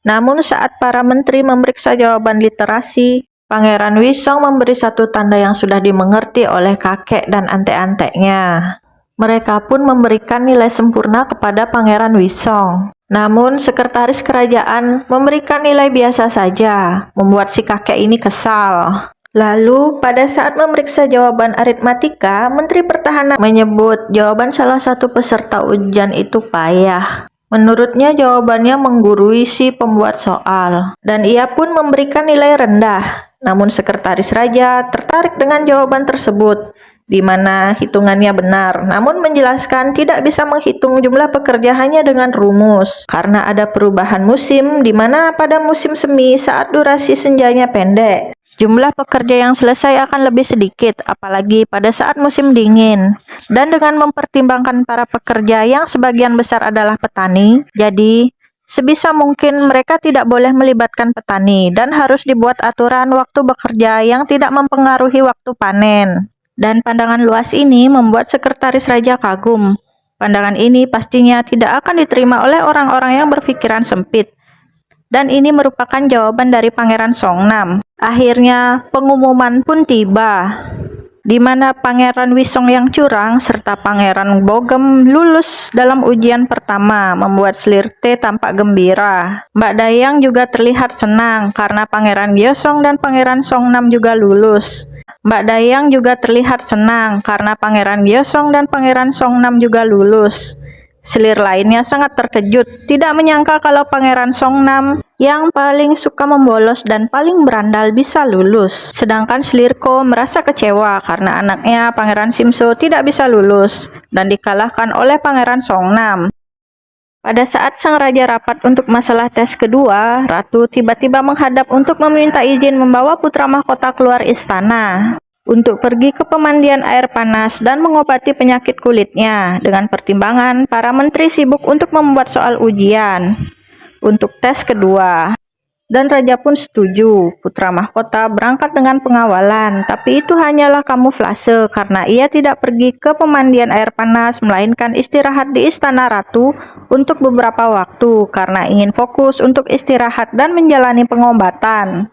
Namun saat para menteri memeriksa jawaban literasi, Pangeran Wisong memberi 1 tanda yang sudah dimengerti oleh kakek dan ante-anteknya. Mereka pun memberikan nilai sempurna kepada Pangeran Wisong. Namun sekretaris kerajaan memberikan nilai biasa saja, membuat si kakek ini kesal. Lalu pada saat memeriksa jawaban aritmatika, Menteri Pertahanan menyebut jawaban salah satu peserta ujian itu payah. Menurutnya jawabannya menggurui si pembuat soal, dan ia pun memberikan nilai rendah. Namun sekretaris raja tertarik dengan jawaban tersebut, di mana hitungannya benar, namun menjelaskan tidak bisa menghitung jumlah pekerja hanya dengan rumus, karena ada perubahan musim, di mana pada musim semi saat durasi senjanya pendek, jumlah pekerja yang selesai akan lebih sedikit, apalagi pada saat musim dingin. Dan dengan mempertimbangkan para pekerja yang sebagian besar adalah petani, jadi sebisa mungkin mereka tidak boleh melibatkan petani dan harus dibuat aturan waktu bekerja yang tidak mempengaruhi waktu panen. Dan pandangan luas ini membuat sekretaris raja kagum. Pandangan ini pastinya tidak akan diterima oleh orang-orang yang berpikiran sempit. Dan ini merupakan jawaban dari Pangeran Songnam. Akhirnya pengumuman pun tiba, di mana Pangeran Wisong yang curang serta Pangeran Bogem lulus dalam ujian pertama, membuat Slirte tampak gembira. Mbak Dayang juga terlihat senang karena Pangeran Gyeosong dan Pangeran Songnam juga lulus. Mbak Dayang juga terlihat senang karena Pangeran Gyeosong dan Pangeran Songnam juga lulus. Selir lainnya sangat terkejut, tidak menyangka kalau Pangeran Songnam yang paling suka membolos dan paling berandal bisa lulus. Sedangkan Selirko merasa kecewa karena anaknya Pangeran Simso tidak bisa lulus dan dikalahkan oleh Pangeran Songnam. Pada saat sang raja rapat untuk masalah tes kedua, Ratu tiba-tiba menghadap untuk meminta izin membawa putra mahkota keluar istana untuk pergi ke pemandian air panas dan mengobati penyakit kulitnya. Dengan pertimbangan, para menteri sibuk untuk membuat soal ujian untuk tes kedua. Dan raja pun setuju, putra mahkota berangkat dengan pengawalan, tapi itu hanyalah kamuflase karena ia tidak pergi ke pemandian air panas, melainkan istirahat di istana ratu untuk beberapa waktu karena ingin fokus untuk istirahat dan menjalani pengobatan.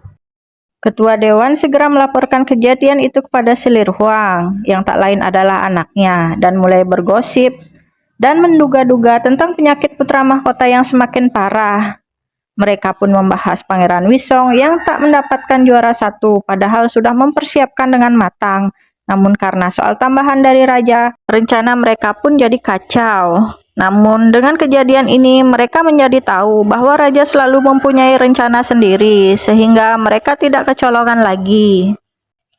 Ketua Dewan segera melaporkan kejadian itu kepada Selir Huang, yang tak lain adalah anaknya, dan mulai bergosip dan menduga-duga tentang penyakit putra mahkota yang semakin parah. Mereka pun membahas Pangeran Wisong yang tak mendapatkan juara 1, padahal sudah mempersiapkan dengan matang. Namun karena soal tambahan dari raja, rencana mereka pun jadi kacau. Namun dengan kejadian ini mereka menjadi tahu bahwa raja selalu mempunyai rencana sendiri, sehingga mereka tidak kecolongan lagi.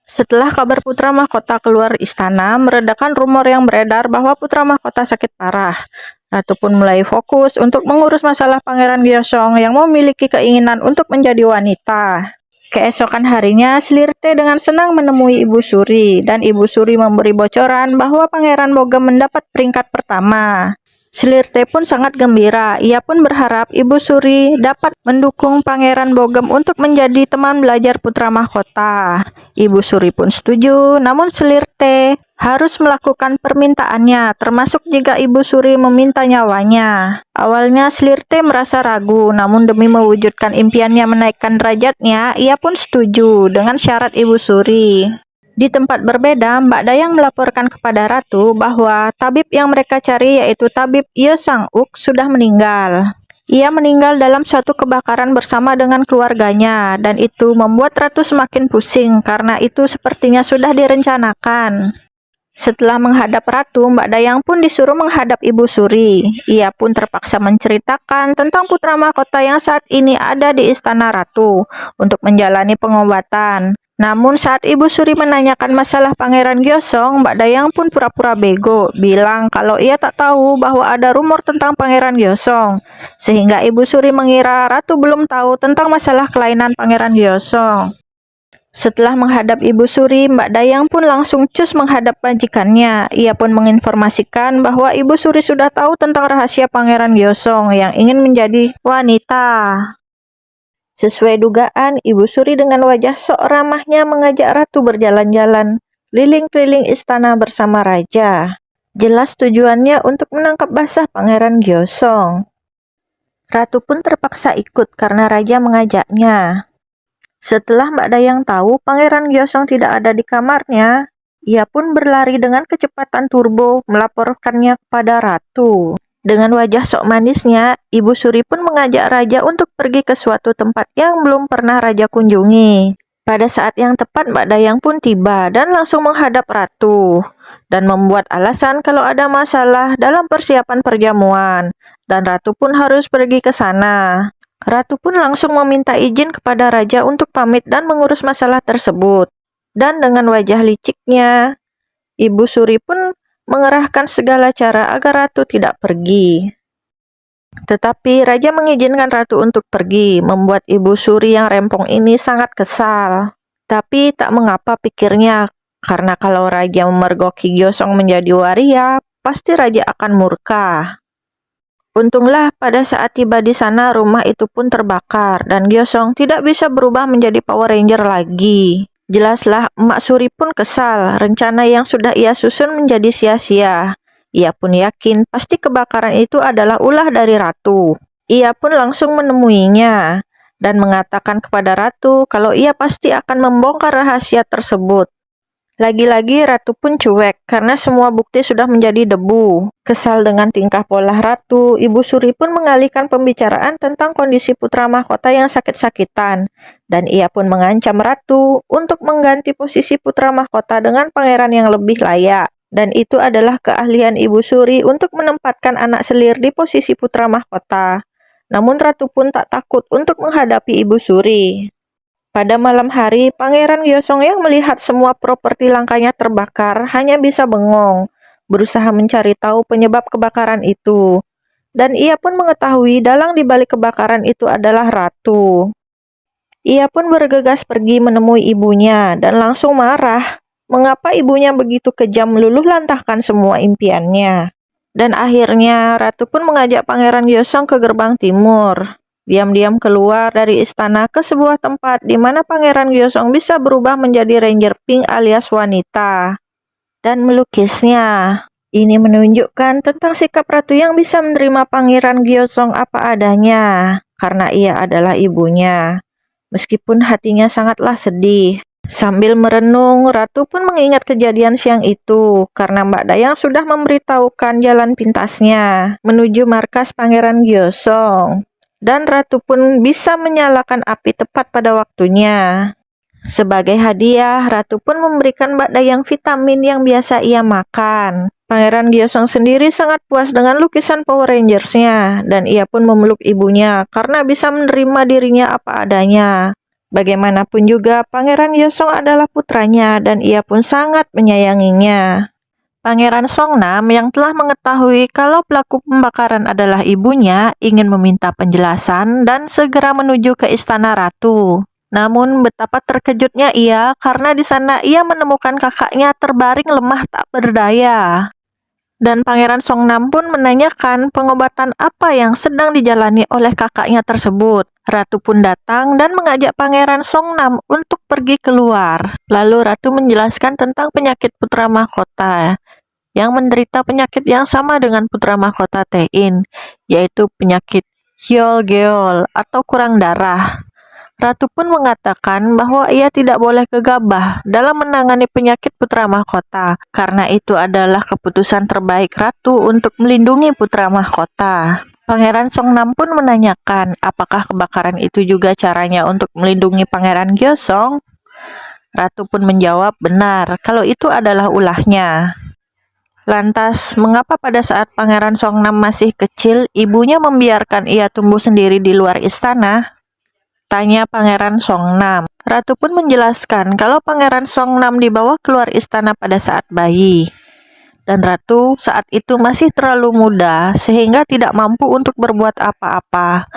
Setelah kabar putra mahkota keluar istana, meredakan rumor yang beredar bahwa putra mahkota sakit parah. Ratu pun mulai fokus untuk mengurus masalah Pangeran Gyeosong yang memiliki keinginan untuk menjadi wanita. Keesokan harinya, Slirte dengan senang menemui Ibu Suri, dan Ibu Suri memberi bocoran bahwa Pangeran Bogem mendapat peringkat pertama. Slirte pun sangat gembira. Ia pun berharap Ibu Suri dapat mendukung Pangeran Bogem untuk menjadi teman belajar putra mahkota. Ibu Suri pun setuju, namun Slirte harus melakukan permintaannya, termasuk jika Ibu Suri meminta nyawanya. Awalnya Slirte merasa ragu, namun demi mewujudkan impiannya menaikkan derajatnya, ia pun setuju dengan syarat Ibu Suri. Di tempat berbeda, Mbak Dayang melaporkan kepada Ratu bahwa tabib yang mereka cari, yaitu tabib Ye Sang-uk, sudah meninggal. Ia meninggal dalam suatu kebakaran bersama dengan keluarganya, dan itu membuat Ratu semakin pusing karena itu sepertinya sudah direncanakan. Setelah menghadap Ratu, Mbak Dayang pun disuruh menghadap Ibu Suri. Ia pun terpaksa menceritakan tentang putra mahkota yang saat ini ada di istana Ratu untuk menjalani pengobatan. Namun saat Ibu Suri menanyakan masalah Pangeran Gyeosong, Mbak Dayang pun pura-pura bego, bilang kalau ia tak tahu bahwa ada rumor tentang Pangeran Gyeosong. Sehingga Ibu Suri mengira Ratu belum tahu tentang masalah kelainan Pangeran Gyeosong. Setelah menghadap Ibu Suri, Mbak Dayang pun langsung cus menghadap majikannya. Ia pun menginformasikan bahwa Ibu Suri sudah tahu tentang rahasia Pangeran Gyeosong yang ingin menjadi wanita. Sesuai dugaan, Ibu Suri dengan wajah sok ramahnya mengajak Ratu berjalan-jalan keliling-keliling istana bersama raja. Jelas tujuannya untuk menangkap basah Pangeran Gyeosong. Ratu pun terpaksa ikut karena raja mengajaknya. Setelah Mbak Dayang tahu Pangeran Gyeosong tidak ada di kamarnya, ia pun berlari dengan kecepatan turbo melaporkannya kepada Ratu. Dengan wajah sok manisnya, Ibu Suri pun mengajak raja untuk pergi ke suatu tempat yang belum pernah raja kunjungi. Pada saat yang tepat, Mbak Dayang pun tiba dan langsung menghadap Ratu dan membuat alasan kalau ada masalah dalam persiapan perjamuan, dan Ratu pun harus pergi ke sana. Ratu pun langsung meminta izin kepada raja untuk pamit dan mengurus masalah tersebut. Dan dengan wajah liciknya, Ibu Suri pun mengerahkan segala cara agar Ratu tidak pergi. Tetapi raja mengizinkan Ratu untuk pergi, membuat Ibu Suri yang rempong ini sangat kesal. Tapi tak mengapa pikirnya, karena kalau raja memergoki Gyeosong menjadi waria, pasti raja akan murka. Untunglah pada saat tiba di sana rumah itu pun terbakar dan Gyeosong tidak bisa berubah menjadi Power Ranger lagi. Jelaslah Emak Suri pun kesal, rencana yang sudah ia susun menjadi sia-sia. Ia pun yakin pasti kebakaran itu adalah ulah dari Ratu. Ia pun langsung menemuinya dan mengatakan kepada Ratu kalau ia pasti akan membongkar rahasia tersebut. Lagi-lagi Ratu pun cuek karena semua bukti sudah menjadi debu. Kesal dengan tingkah pola Ratu, Ibu Suri pun mengalihkan pembicaraan tentang kondisi putra mahkota yang sakit-sakitan. Dan ia pun mengancam Ratu untuk mengganti posisi putra mahkota dengan pangeran yang lebih layak. Dan itu adalah keahlian Ibu Suri untuk menempatkan anak selir di posisi putra mahkota. Namun Ratu pun tak takut untuk menghadapi Ibu Suri. Pada malam hari, Pangeran Gyeosong yang melihat semua properti langkanya terbakar hanya bisa bengong, berusaha mencari tahu penyebab kebakaran itu. Dan ia pun mengetahui dalang di balik kebakaran itu adalah Ratu. Ia pun bergegas pergi menemui ibunya dan langsung marah. Mengapa ibunya begitu kejam meluluh lantahkan semua impiannya? Dan akhirnya Ratu pun mengajak Pangeran Gyeosong ke gerbang timur. Diam-diam keluar dari istana ke sebuah tempat di mana Pangeran Gyeosong bisa berubah menjadi Ranger Pink alias wanita dan melukisnya. Ini menunjukkan tentang sikap Ratu yang bisa menerima Pangeran Gyeosong apa adanya karena ia adalah ibunya. Meskipun hatinya sangatlah sedih. Sambil merenung, Ratu pun mengingat kejadian siang itu karena Mbak Dayang sudah memberitahukan jalan pintasnya menuju markas Pangeran Gyeosong. Dan Ratu pun bisa menyalakan api tepat pada waktunya. Sebagai hadiah, Ratu pun memberikan Mbak Dayang vitamin yang biasa ia makan. Pangeran Gyeosong sendiri sangat puas dengan lukisan Power Rangers-nya, dan ia pun memeluk ibunya karena bisa menerima dirinya apa adanya. Bagaimanapun juga, Pangeran Gyeosong adalah putranya, dan ia pun sangat menyayanginya. Pangeran Songnam yang telah mengetahui kalau pelaku pembakaran adalah ibunya, ingin meminta penjelasan dan segera menuju ke istana Ratu. Namun betapa terkejutnya ia karena di sana ia menemukan kakaknya terbaring lemah tak berdaya. Dan Pangeran Songnam pun menanyakan pengobatan apa yang sedang dijalani oleh kakaknya tersebut. Ratu pun datang dan mengajak Pangeran Songnam untuk pergi keluar. Lalu Ratu menjelaskan tentang penyakit putra mahkota yang menderita penyakit yang sama dengan putra mahkota Taein, yaitu penyakit Hyeolgeol atau kurang darah. Ratu pun mengatakan bahwa ia tidak boleh gegabah dalam menangani penyakit putra mahkota, karena itu adalah keputusan terbaik Ratu untuk melindungi putra mahkota. Pangeran Songnam pun menanyakan apakah kebakaran itu juga caranya untuk melindungi Pangeran Gyeosong. Ratu pun menjawab benar kalau itu adalah ulahnya. Lantas, mengapa pada saat Pangeran Songnam masih kecil, ibunya membiarkan ia tumbuh sendiri di luar istana? Tanya Pangeran Songnam. Ratu pun menjelaskan kalau Pangeran Songnam dibawa keluar istana pada saat bayi. Dan Ratu saat itu masih terlalu muda sehingga tidak mampu untuk berbuat apa-apa.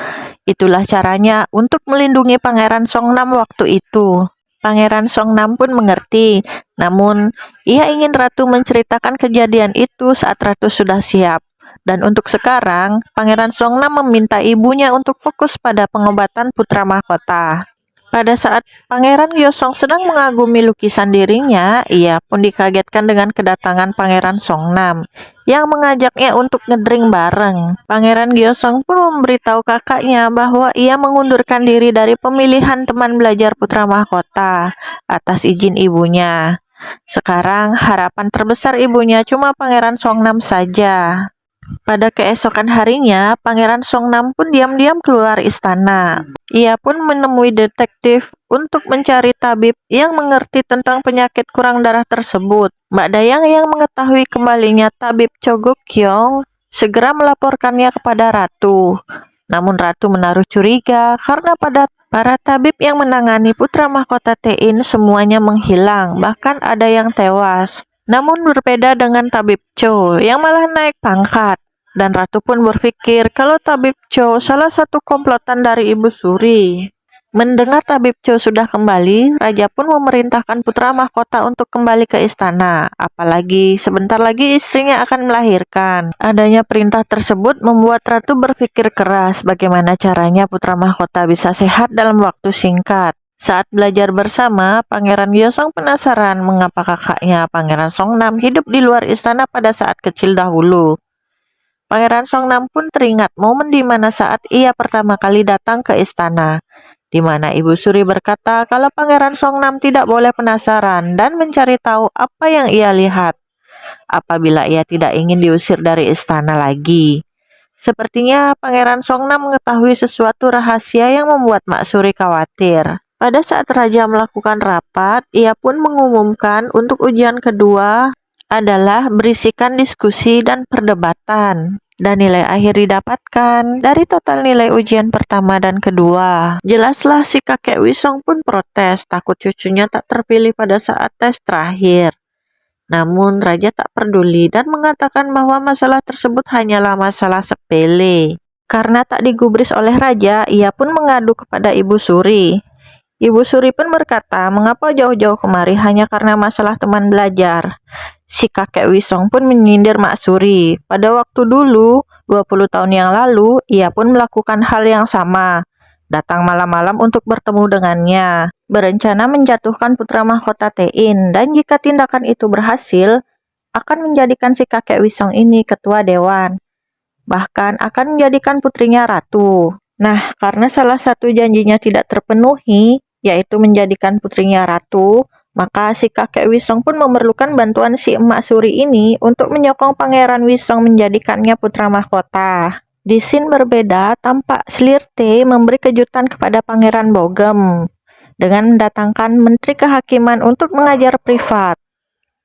Itulah caranya untuk melindungi Pangeran Songnam waktu itu. Pangeran Songnam pun mengerti, namun ia ingin Ratu menceritakan kejadian itu saat Ratu sudah siap. Dan untuk sekarang, Pangeran Songnam meminta ibunya untuk fokus pada pengobatan putra mahkota. Pada saat Pangeran Gyeosong sedang mengagumi lukisan dirinya, ia pun dikagetkan dengan kedatangan Pangeran Songnam yang mengajaknya untuk ngedrink bareng. Pangeran Gyeosong pun memberitahu kakaknya bahwa ia mengundurkan diri dari pemilihan teman belajar putra mahkota atas izin ibunya. Sekarang harapan terbesar ibunya cuma Pangeran Songnam saja. Pada keesokan harinya, Pangeran Songnam pun diam-diam keluar istana. Ia pun menemui detektif untuk mencari tabib yang mengerti tentang penyakit kurang darah tersebut. Mbak Dayang yang mengetahui kembalinya tabib Cho Guk-kyung segera melaporkannya kepada Ratu. Namun Ratu menaruh curiga karena para tabib yang menangani putra mahkota Taein semuanya menghilang, bahkan ada yang tewas. Namun berbeda dengan tabib Cho yang malah naik pangkat. Dan Ratu pun berpikir kalau tabib Cho salah satu komplotan dari Ibu Suri. Mendengar tabib Cho sudah kembali, Raja pun memerintahkan putra mahkota untuk kembali ke istana. Apalagi sebentar lagi istrinya akan melahirkan. Adanya perintah tersebut membuat Ratu berpikir keras bagaimana caranya putra mahkota bisa sehat dalam waktu singkat. Saat belajar bersama, Pangeran Gyeosong penasaran mengapa kakaknya Pangeran Songnam hidup di luar istana pada saat kecil dahulu. Pangeran Songnam pun teringat momen di mana saat ia pertama kali datang ke istana, di mana Ibu Suri berkata kalau Pangeran Songnam tidak boleh penasaran dan mencari tahu apa yang ia lihat, apabila ia tidak ingin diusir dari istana lagi. Sepertinya Pangeran Songnam mengetahui sesuatu rahasia yang membuat Mak Suri khawatir. Pada saat Raja melakukan rapat, ia pun mengumumkan untuk ujian kedua adalah berisikan diskusi dan perdebatan. Dan nilai akhir didapatkan dari total nilai ujian pertama dan kedua. Jelaslah si kakek Wisong pun protes, takut cucunya tak terpilih pada saat tes terakhir. Namun raja tak peduli dan mengatakan bahwa masalah tersebut hanyalah masalah sepele. Karena tak digubris oleh raja, ia pun mengadu kepada Ibu Suri. Ibu Suri pun berkata, mengapa jauh-jauh kemari hanya karena masalah teman belajar. Si kakek Wisong pun menyindir Mak Suri. Pada waktu dulu, 20 tahun yang lalu, ia pun melakukan hal yang sama. Datang malam-malam untuk bertemu dengannya. Berencana menjatuhkan putra mahkota Tein. Dan jika tindakan itu berhasil, akan menjadikan si kakek Wisong ini ketua dewan. Bahkan akan menjadikan putrinya ratu. Nah, karena salah satu janjinya tidak terpenuhi, yaitu menjadikan putrinya ratu, maka si kakek Wisong pun memerlukan bantuan si emak Suri ini untuk menyokong Pangeran Wisong menjadikannya putra mahkota. Di scene berbeda, tampak Slirte memberi kejutan kepada Pangeran Bogem dengan mendatangkan Menteri Kehakiman untuk mengajar privat.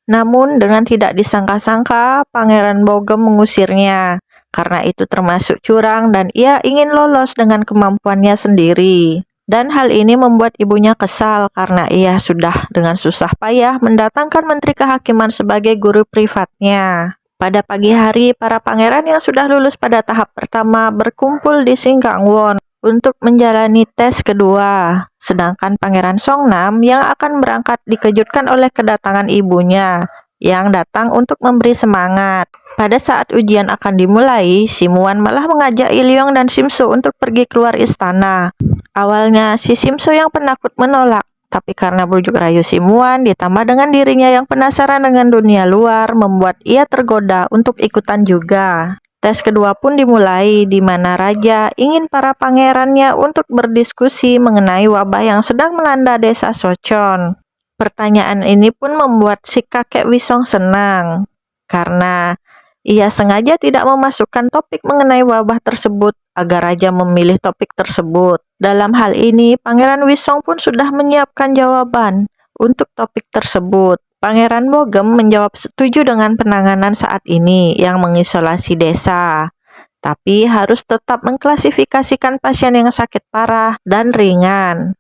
Namun dengan tidak disangka-sangka, Pangeran Bogem mengusirnya. Karena itu termasuk curang dan ia ingin lolos dengan kemampuannya sendiri. Dan hal ini membuat ibunya kesal karena ia sudah dengan susah payah mendatangkan Menteri Kehakiman sebagai guru privatnya. Pada pagi hari, para pangeran yang sudah lulus pada tahap pertama berkumpul di Singkangwon untuk menjalani tes kedua. Sedangkan Pangeran Songnam yang akan berangkat dikejutkan oleh kedatangan ibunya yang datang untuk memberi semangat. Pada saat ujian akan dimulai, Simuan malah mengajak Ilyong dan Simso untuk pergi keluar istana. Awalnya, si Simso yang penakut menolak, tapi karena bujuk rayu Simuan ditambah dengan dirinya yang penasaran dengan dunia luar, membuat ia tergoda untuk ikutan juga. Tes kedua pun dimulai, di mana raja ingin para pangerannya untuk berdiskusi mengenai wabah yang sedang melanda desa Sochon. Pertanyaan ini pun membuat si kakek Wisong senang, karena ia sengaja tidak memasukkan topik mengenai wabah tersebut agar raja memilih topik tersebut. Dalam hal ini, Pangeran Wisong pun sudah menyiapkan jawaban untuk topik tersebut. Pangeran Bogem menjawab setuju dengan penanganan saat ini yang mengisolasi desa, tapi harus tetap mengklasifikasikan pasien yang sakit parah dan ringan.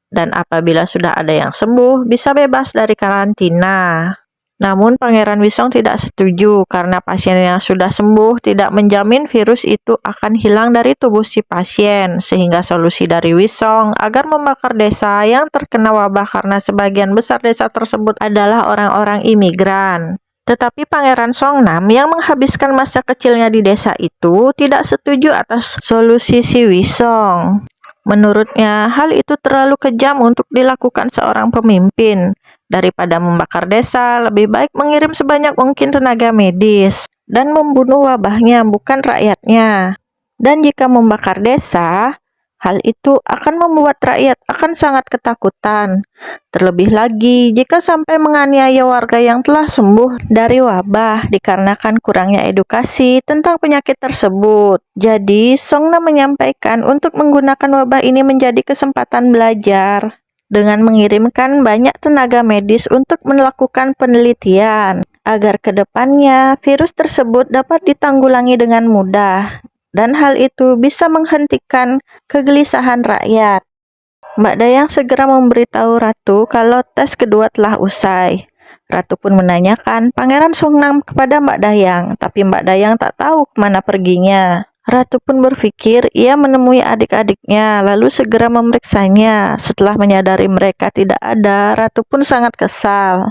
Dan apabila sudah ada yang sembuh, bisa bebas dari karantina. Namun Pangeran Wisong tidak setuju karena pasien yang sudah sembuh tidak menjamin virus itu akan hilang dari tubuh si pasien, sehingga solusi dari Wisong agar membakar desa yang terkena wabah karena sebagian besar desa tersebut adalah orang-orang imigran. Tetapi Pangeran Songnam yang menghabiskan masa kecilnya di desa itu tidak setuju atas solusi si Wisong. Menurutnya, hal itu terlalu kejam untuk dilakukan seorang pemimpin. Daripada membakar desa, lebih baik mengirim sebanyak mungkin tenaga medis dan membunuh wabahnya, bukan rakyatnya. Dan jika membakar desa, hal itu akan membuat rakyat akan sangat ketakutan. Terlebih lagi jika sampai menganiaya warga yang telah sembuh dari wabah dikarenakan kurangnya edukasi tentang penyakit tersebut. Jadi, Songnam menyampaikan untuk menggunakan wabah ini menjadi kesempatan belajar dengan mengirimkan banyak tenaga medis untuk melakukan penelitian agar kedepannya virus tersebut dapat ditanggulangi dengan mudah. Dan hal itu bisa menghentikan kegelisahan rakyat. Mbak Dayang segera memberitahu Ratu kalau tes kedua telah usai. Ratu pun menanyakan Pangeran Songnam kepada Mbak Dayang, tapi Mbak Dayang tak tahu kemana perginya. Ratu pun berpikir ia menemui adik-adiknya, lalu segera memeriksanya. Setelah menyadari mereka tidak ada, Ratu pun sangat kesal.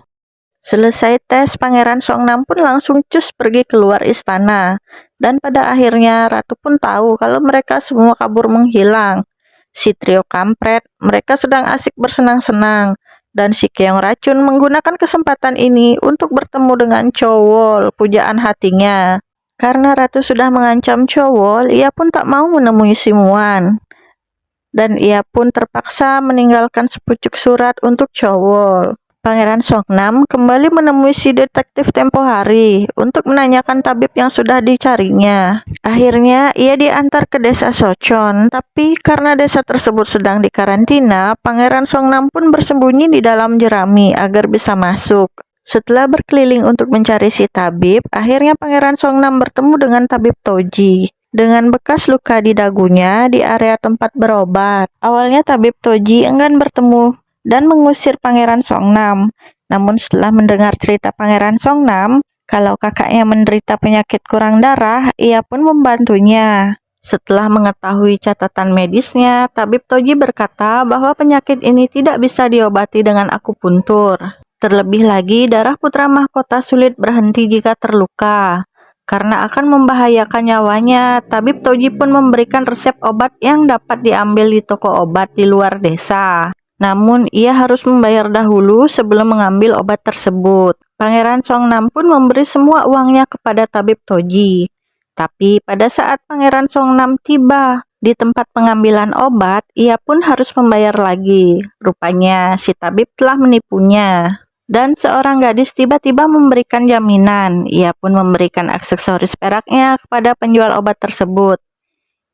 Selesai tes, Pangeran Songnam pun langsung cus pergi keluar istana. Dan pada akhirnya Ratu pun tahu kalau mereka semua kabur menghilang. Si trio kampret, mereka sedang asik bersenang-senang. Dan si keong racun menggunakan kesempatan ini untuk bertemu dengan Chowol, pujaan hatinya. Karena Ratu sudah mengancam Chowol, ia pun tak mau menemui Simuan. Dan ia pun terpaksa meninggalkan sepucuk surat untuk Chowol. Pangeran Songnam kembali menemui si detektif tempo hari untuk menanyakan tabib yang sudah dicarinya. Akhirnya ia diantar ke desa Sochon, tapi karena desa tersebut sedang dikarantina, Pangeran Songnam pun bersembunyi di dalam jerami agar bisa masuk. Setelah berkeliling untuk mencari si tabib, akhirnya Pangeran Songnam bertemu dengan tabib Toji. Dengan bekas luka di dagunya di area tempat berobat. Awalnya tabib Toji enggan bertemu dan mengusir Pangeran Songnam. Namun setelah mendengar cerita Pangeran Songnam, kalau kakaknya menderita penyakit kurang darah, ia pun membantunya. Setelah mengetahui catatan medisnya, tabib Toji berkata bahwa penyakit ini tidak bisa diobati dengan akupuntur. Terlebih lagi, darah putra mahkota sulit berhenti jika terluka. Karena akan membahayakan nyawanya, tabib Toji pun memberikan resep obat yang dapat diambil di toko obat di luar desa. Namun, ia harus membayar dahulu sebelum mengambil obat tersebut. Pangeran Songnam pun memberi semua uangnya kepada tabib Toji. Tapi pada saat Pangeran Songnam tiba di tempat pengambilan obat, ia pun harus membayar lagi. Rupanya, si tabib telah menipunya. Dan seorang gadis tiba-tiba memberikan jaminan. Ia pun memberikan aksesoris peraknya kepada penjual obat tersebut.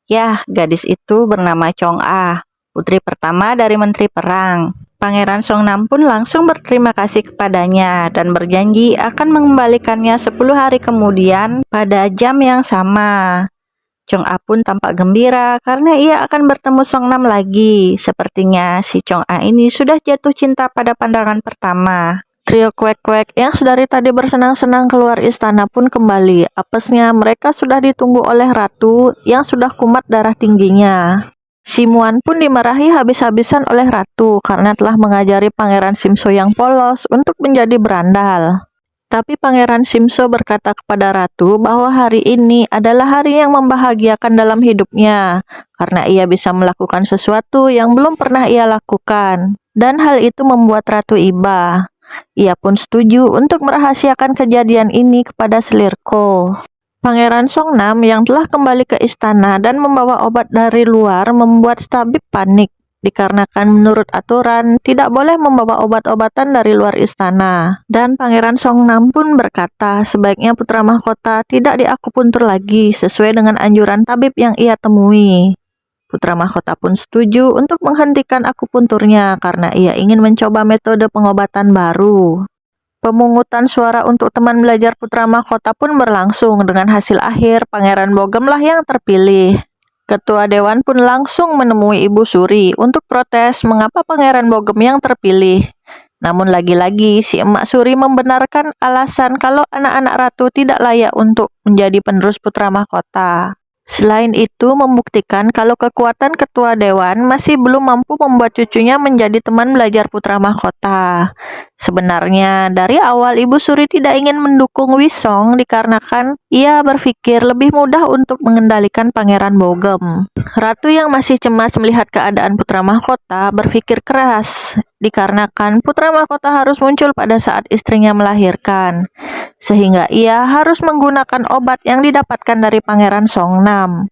Yah, gadis itu bernama Chong-ah, putri pertama dari Menteri Perang. Pangeran Songnam pun langsung berterima kasih kepadanya dan berjanji akan mengembalikannya 10 hari kemudian pada jam yang sama. Chong-ah pun tampak gembira karena ia akan bertemu Songnam lagi. Sepertinya si Chong-ah ini sudah jatuh cinta pada pandangan pertama. Trio kuek-kuek yang sedari tadi bersenang-senang keluar istana pun kembali. Apesnya mereka sudah ditunggu oleh ratu yang sudah kumat darah tingginya. Si Muan pun dimarahi habis-habisan oleh ratu karena telah mengajari Pangeran Simso yang polos untuk menjadi berandal. Tapi Pangeran Simso berkata kepada ratu bahwa hari ini adalah hari yang membahagiakan dalam hidupnya karena ia bisa melakukan sesuatu yang belum pernah ia lakukan. Dan hal itu membuat ratu iba. Ia pun setuju untuk merahasiakan kejadian ini kepada Slirko. Pangeran Songnam yang telah kembali ke istana dan membawa obat dari luar membuat tabib panik. Dikarenakan menurut aturan tidak boleh membawa obat-obatan dari luar istana. Dan Pangeran Songnam pun berkata sebaiknya putra mahkota tidak diakupuntur lagi sesuai dengan anjuran tabib yang ia temui. Putra mahkota pun setuju untuk menghentikan akupunturnya karena ia ingin mencoba metode pengobatan baru. Pemungutan suara untuk teman belajar putra mahkota pun berlangsung dengan hasil akhir Pangeran Bogemlah yang terpilih. Ketua Dewan pun langsung menemui Ibu Suri untuk protes mengapa Pangeran Bogem yang terpilih. Namun lagi-lagi si Emak Suri membenarkan alasan kalau anak-anak ratu tidak layak untuk menjadi penerus putra mahkota. Selain itu, membuktikan kalau kekuatan ketua dewan masih belum mampu membuat cucunya menjadi teman belajar putra mahkota. Sebenarnya, dari awal Ibu Suri tidak ingin mendukung Wisong dikarenakan ia berpikir lebih mudah untuk mengendalikan Pangeran Bogem. Ratu yang masih cemas melihat keadaan putra mahkota berpikir keras dikarenakan putra mahkota harus muncul pada saat istrinya melahirkan. Sehingga ia harus menggunakan obat yang didapatkan dari Pangeran Songnam.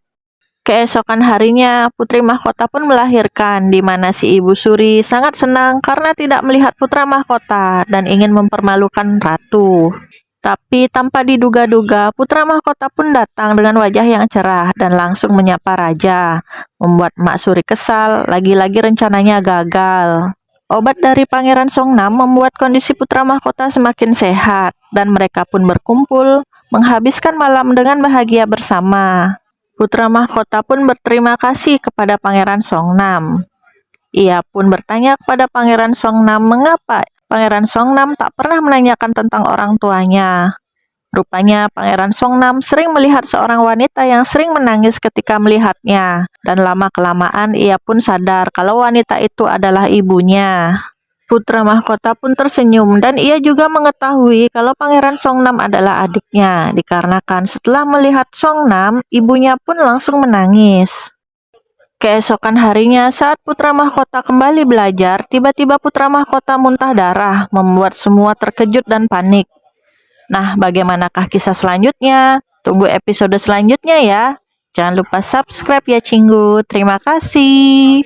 Keesokan harinya, putri mahkota pun melahirkan, di mana si Ibu Suri sangat senang karena tidak melihat putra mahkota dan ingin mempermalukan ratu. Tapi tanpa diduga-duga, putra mahkota pun datang dengan wajah yang cerah dan langsung menyapa raja, membuat Mak Suri kesal, lagi-lagi rencananya gagal. Obat dari Pangeran Songnam membuat kondisi putra mahkota semakin sehat, dan mereka pun berkumpul, menghabiskan malam dengan bahagia bersama. Putra mahkota pun berterima kasih kepada Pangeran Songnam. Ia pun bertanya kepada Pangeran Songnam mengapa Pangeran Songnam tak pernah menanyakan tentang orang tuanya. Rupanya Pangeran Songnam sering melihat seorang wanita yang sering menangis ketika melihatnya, dan lama-kelamaan ia pun sadar kalau wanita itu adalah ibunya. Putra mahkota pun tersenyum dan ia juga mengetahui kalau Pangeran Songnam adalah adiknya, dikarenakan setelah melihat Songnam, ibunya pun langsung menangis. Keesokan harinya saat putra mahkota kembali belajar, tiba-tiba putra mahkota muntah darah, membuat semua terkejut dan panik. Nah, bagaimanakah kisah selanjutnya? Tunggu episode selanjutnya ya. Jangan lupa subscribe ya Cinggu. Terima kasih.